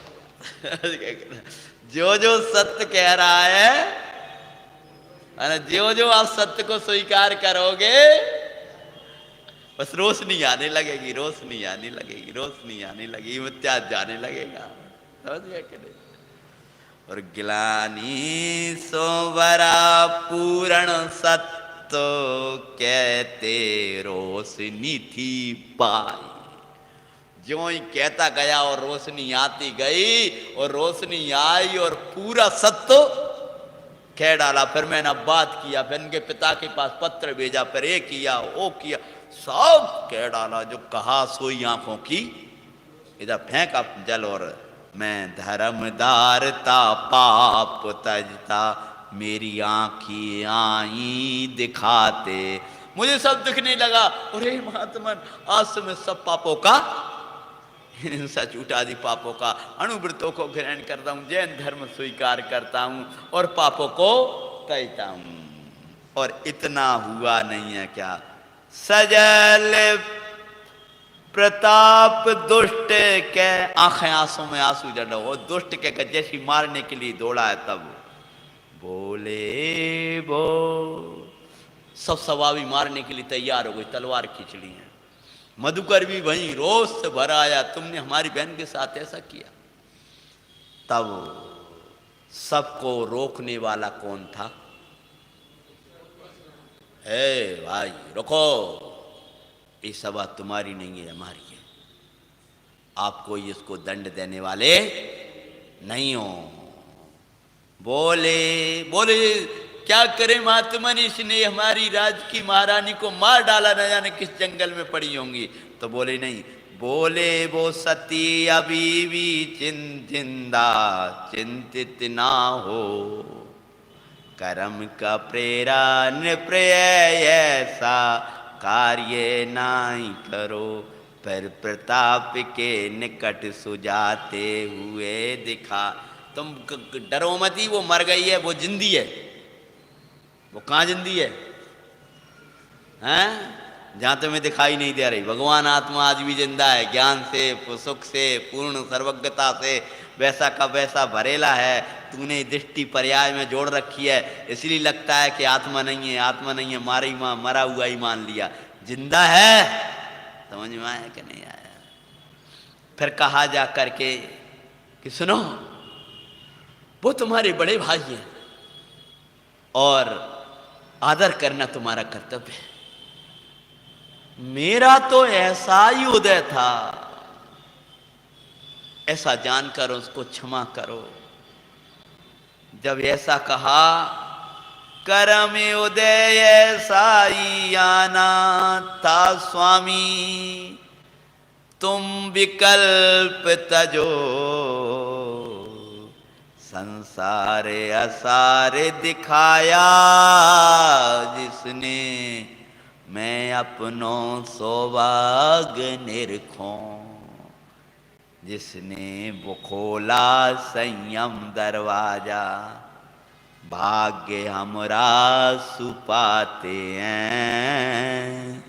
जो जो सत्य कह रहा है, जो जो आप सत्य को स्वीकार करोगे बस रोशनी आने लगेगी, रोशनी आने लगेगी, रोशनी आने लगेगी, इम्तियाज जाने लगेगा। समझ गया कि नहीं? और ग्लानि सो बरा पूर्ण सत्य कहते रोशनी थी पाई। ज्यों ही कहता गया और रोशनी आती गई, और रोशनी आई और पूरा सत्य कह डाला। फिर मैंने बात किया, फिर इनके पिता के पास पत्र भेजा, फिर ये किया वो किया, सब कह डाला। जो कहा सोई आंखों की इधर फेंका जल। और मैं धर्मदारता पाप तजता मेरी आंखी आई दिखाते। मुझे सब दिखने लगा, अरे महात्मन आज से मैं सब पापों का हिंसा झूठादि पापों का अनुव्रतों को ग्रहण करता हूँ, जैन धर्म स्वीकार करता हूँ और पापों को कहता हूँ। और इतना हुआ नहीं है क्या, सजल प्रताप दुष्ट के आंखें आंसू में आंसू जड़ो। और दुष्ट के जैसी मारने के लिए दौड़ा है, तब बोले वो सब सवावी मारने के लिए तैयार हो गई, तलवार खींच ली है। मधुकर भी वहीं रोष से भरा आया, तुमने हमारी बहन के साथ ऐसा किया। तब सबको रोकने वाला कौन था? हे भाई रुको, ये सभा तुम्हारी नहीं है, हमारी है। आप कोई इसको दंड देने वाले नहीं हो। बोले बोले क्या करे महात्मन, इसने हमारी राज की महारानी को मार डाला, न जाने किस जंगल में पड़ी होंगी। तो बोले नहीं, बोले वो सती अभी भी जिंदा चिंतित ना हो, कर्म का प्रेरा नृप्रिय ऐसा कार्य नहीं करो, पर प्रताप के निकट सुजाते हुए दिखा। तुम डरो मती, वो मर गई है, वो जिंदी है। वो कहाँ जिंदी है? हैं? जहाँ तुम्हें दिखाई नहीं दे रही। भगवान आत्मा आज भी जिंदा है, ज्ञान से, सुख से, पूर्ण सर्वज्ञता से वैसा का वैसा भरेला है। तूने दृष्टि पर्याय में जोड़ रखी है, इसलिए लगता है कि आत्मा नहीं है, आत्मा नहीं है, मारा ही मरा हुआ ही मान लिया। जिंदा है। समझ में आया कि नहीं आया? फिर कहा जा करके कि सुनो, वो तुम्हारे बड़े भाई हैं और आदर करना तुम्हारा कर्तव्य है। मेरा तो ऐसा ही उदय था, ऐसा जानकर उसको क्षमा करो। जब ऐसा कहा, कर्म उदय ऐसा ही आना था स्वामी, तुम विकल्प तजो, संसार असार दिखाया जिसने, मैं अपनों सौभाग्य निरखूं, जिसने वो खोला संयम दरवाजा, भाग्य हमरा सुपाते हैं।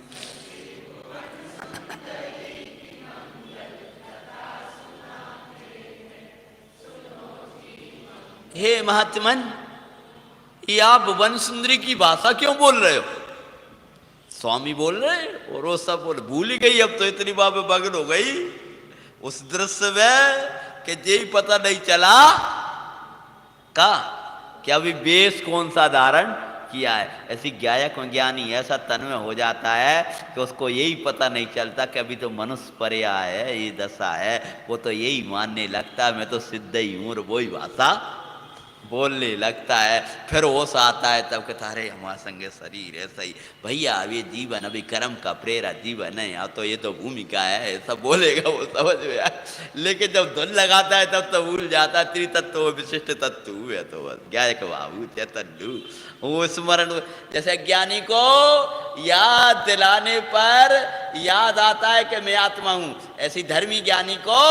हे महात्मन, ये आप वन सुंदरी की भाषा क्यों बोल रहे हो? स्वामी बोल रहे और वो सब बोल, भूल ही गई अब तो, इतनी बार मगन हो गई उस दृश्य में कि ये पता नहीं चला का कि अभी वेश कौन सा धारण किया है। ऐसी गायक ज्ञानी ऐसा तन में हो जाता है कि उसको यही पता नहीं चलता कि अभी तो मनुष्य पर्या है, ये दशा है। वो तो यही मानने लगता है मैं तो सिद्ध ही हूं, और वही भाषा बोलने लगता है, फिर होश आता है, तब कहता अरे हमारा संगे शरीर है सही भैया, अब ये जीवन अभी कर्म का प्रेरा जीवन है, या तो ये तो भूमिका है, सब बोलेगा वो समझ में आए। लेकिन जब धुन लगाता है तब तो भूल जाता है त्रितत्व विशिष्ट तत्व है, तो बस गायक बाबू चैतन्य वो स्मरण। जैसे ज्ञानी को याद दिलाने पर याद आता है कि मैं आत्मा हूं, ऐसी धर्मी ज्ञानी को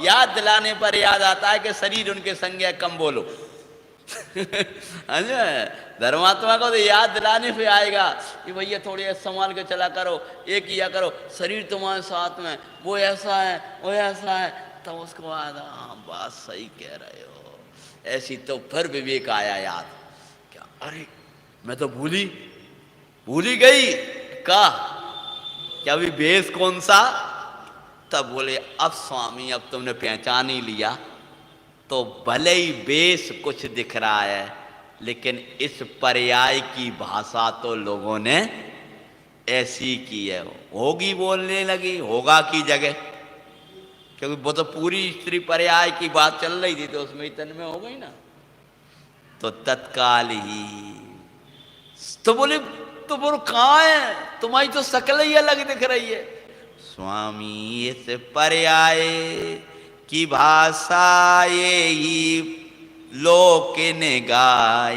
याद दिलाने पर याद आता है कि शरीर उनके संग है, कम बोलो। धर्मात्मा को तो याद दिलाने पे आएगा कि भैया थोड़ी संभाल के चला करो, ये किया करो, शरीर तुम्हारे साथ में, वो ऐसा है वो ऐसा है, तब उसको बाद हाँ बात सही कह रहे हो। ऐसी तो फिर विवेक आया याद, क्या अरे मैं तो भूल ही गई का क्या अभी बेस कौन सा। तब बोले अब स्वामी अब तुमने पहचान ही लिया, तो भले ही बेस कुछ दिख रहा है, लेकिन इस पर्याय की भाषा तो लोगों ने ऐसी की है, होगी बोलने लगी, होगा की जगह, क्योंकि वो तो पूरी स्त्री पर्याय की बात चल रही थी, तो उसमें ही तन्मय हो गई ना। तो तत्काल ही तो बोले कहाँ है, तुम्हारी तो शकल ही अलग दिख रही है। स्वामी इस पर्याय की भाषा ये ही लोक ने गाय,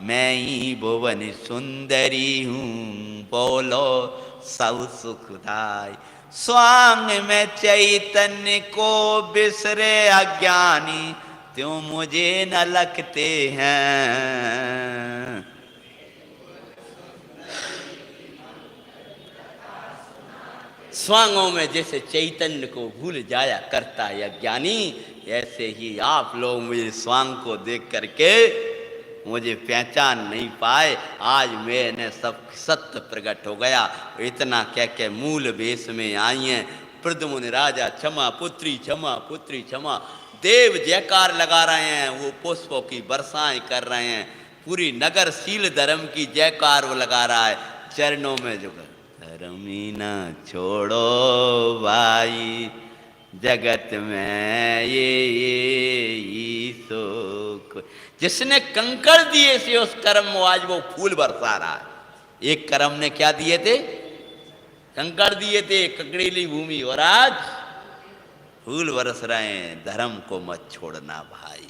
मैं ही भुवन सुंदरी हूँ, बोलो सब सुखदाय। स्वांग में चैतन्य को बिसरे अज्ञानी, त्यों मुझे न लगते हैं। स्वांगों में जैसे चैतन्य को भूल जाया करता है अज्ञानी, ऐसे ही आप लोग मुझे स्वांग को देख करके मुझे पहचान नहीं पाए। आज मैंने सब सत्य प्रकट हो गया। इतना कह के मूल वेश में आई हैं। प्रद्युम्न राजा क्षमा पुत्री क्षमा पुत्री क्षमा, देव जयकार लगा रहे हैं, वो पुष्पों की वर्षाएं कर रहे हैं, पूरी नगर शील धर्म की जयकार वो लगा रहा है, चरणों में झुक। धर्मी न छोड़ो भाई जगत में ये सुख, जिसने कंकड़ दिए से उस कर्म में आज वो फूल बरसा रहा है। एक कर्म ने क्या दिए थे, कंकड़ दिए थे, ककड़ीली भूमि, और आज फूल बरस रहे हैं। धर्म को मत छोड़ना भाई,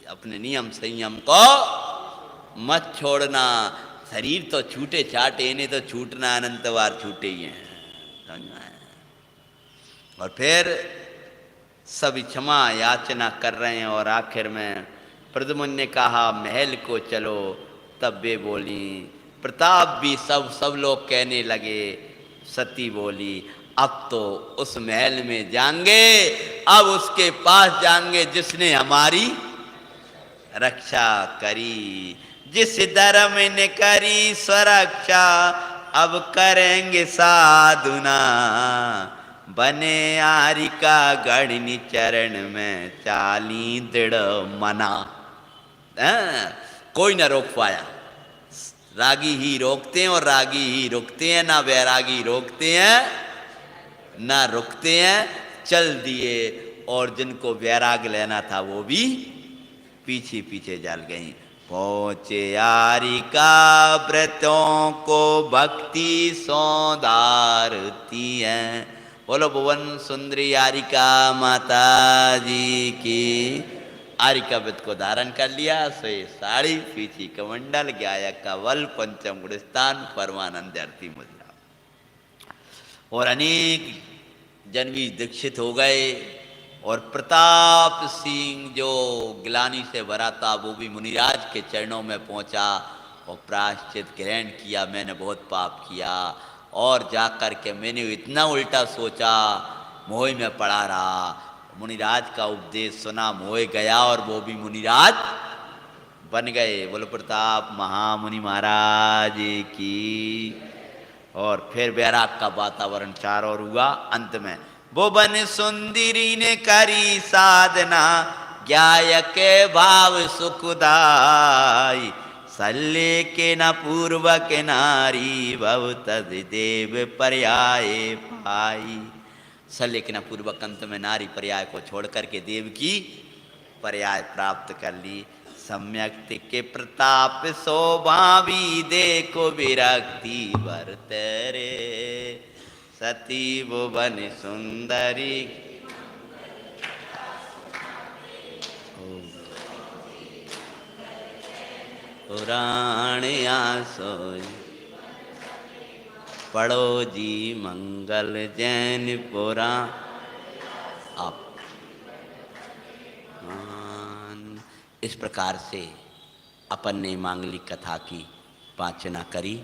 अपने नियम संयम को मत छोड़ना। शरीर तो छूटे छाटे, इन्हें तो छूटना अनंत बार छूटे ही हैं, समझना है। और फिर सब क्षमा याचना कर रहे हैं, और आखिर में प्रद्युम्न ने कहा महल को चलो, तब वे बोली। प्रताप भी सब लोग कहने लगे। सती बोली अब तो उस महल में जाएंगे, अब उसके पास जाएंगे जिसने हमारी रक्षा करी, जिस धर्म ने करी स्वरक्षा, अब करेंगे साधुना। बने आरी का गढ़नी चरण में, चाली दृढ़ मना। कोई ना रोक पाया। रागी ही रोकते हैं और रागी ही रुकते हैं, ना वैरागी रोकते हैं ना रुकते हैं। चल दिए, और जिनको वैराग लेना था वो भी पीछे पीछे चल गई। पहुँचे यारी का व्रतों को भक्ति सौंदारती है। बोलो भुवन सुंदरी यारिका माता जी की। आरिका व्रत को धारण कर लिया, सोए साड़ी, पीछी कमंडल, गायक का वल, पंचम गुणस्थान, परमानंद आरती मुद्रा, और अनेक जन भी दीक्षित हो गए। और प्रताप सिंह जो ग्लानि से भरा था, वो भी मुनिराज के चरणों में पहुंचा और प्रायश्चित ग्रहण किया। मैंने बहुत पाप किया, और जाकर के मैंने इतना उल्टा सोचा, मोह में पड़ा रहा। मुनिराज का उपदेश सुना, मोह गया, और वो भी मुनिराज बन गए। बोलो प्रताप महामुनि महाराज की। और फिर वैराग का वातावरण चारों ओर हुआ। अंत में भुवन सुंदरी ने करी साधना, ज्ञाय के भाव सुखदाई, सल्ले के न पूर्व के नारी, भव तद देव पर्याय पाई। सल्ले के न पूर्वक अंत में नारी पर्याय को छोड़ करके देव की पर्याय प्राप्त कर ली। सम्यक्ति के प्रताप शोभा भी देखो विरक्ति बरतरे सती भुवन सुंदरी पुराण आसोई पढ़ो जी मंगल जैन पुराण आप। इस प्रकार से अपन ने मांगलिक कथा की वाचना करी।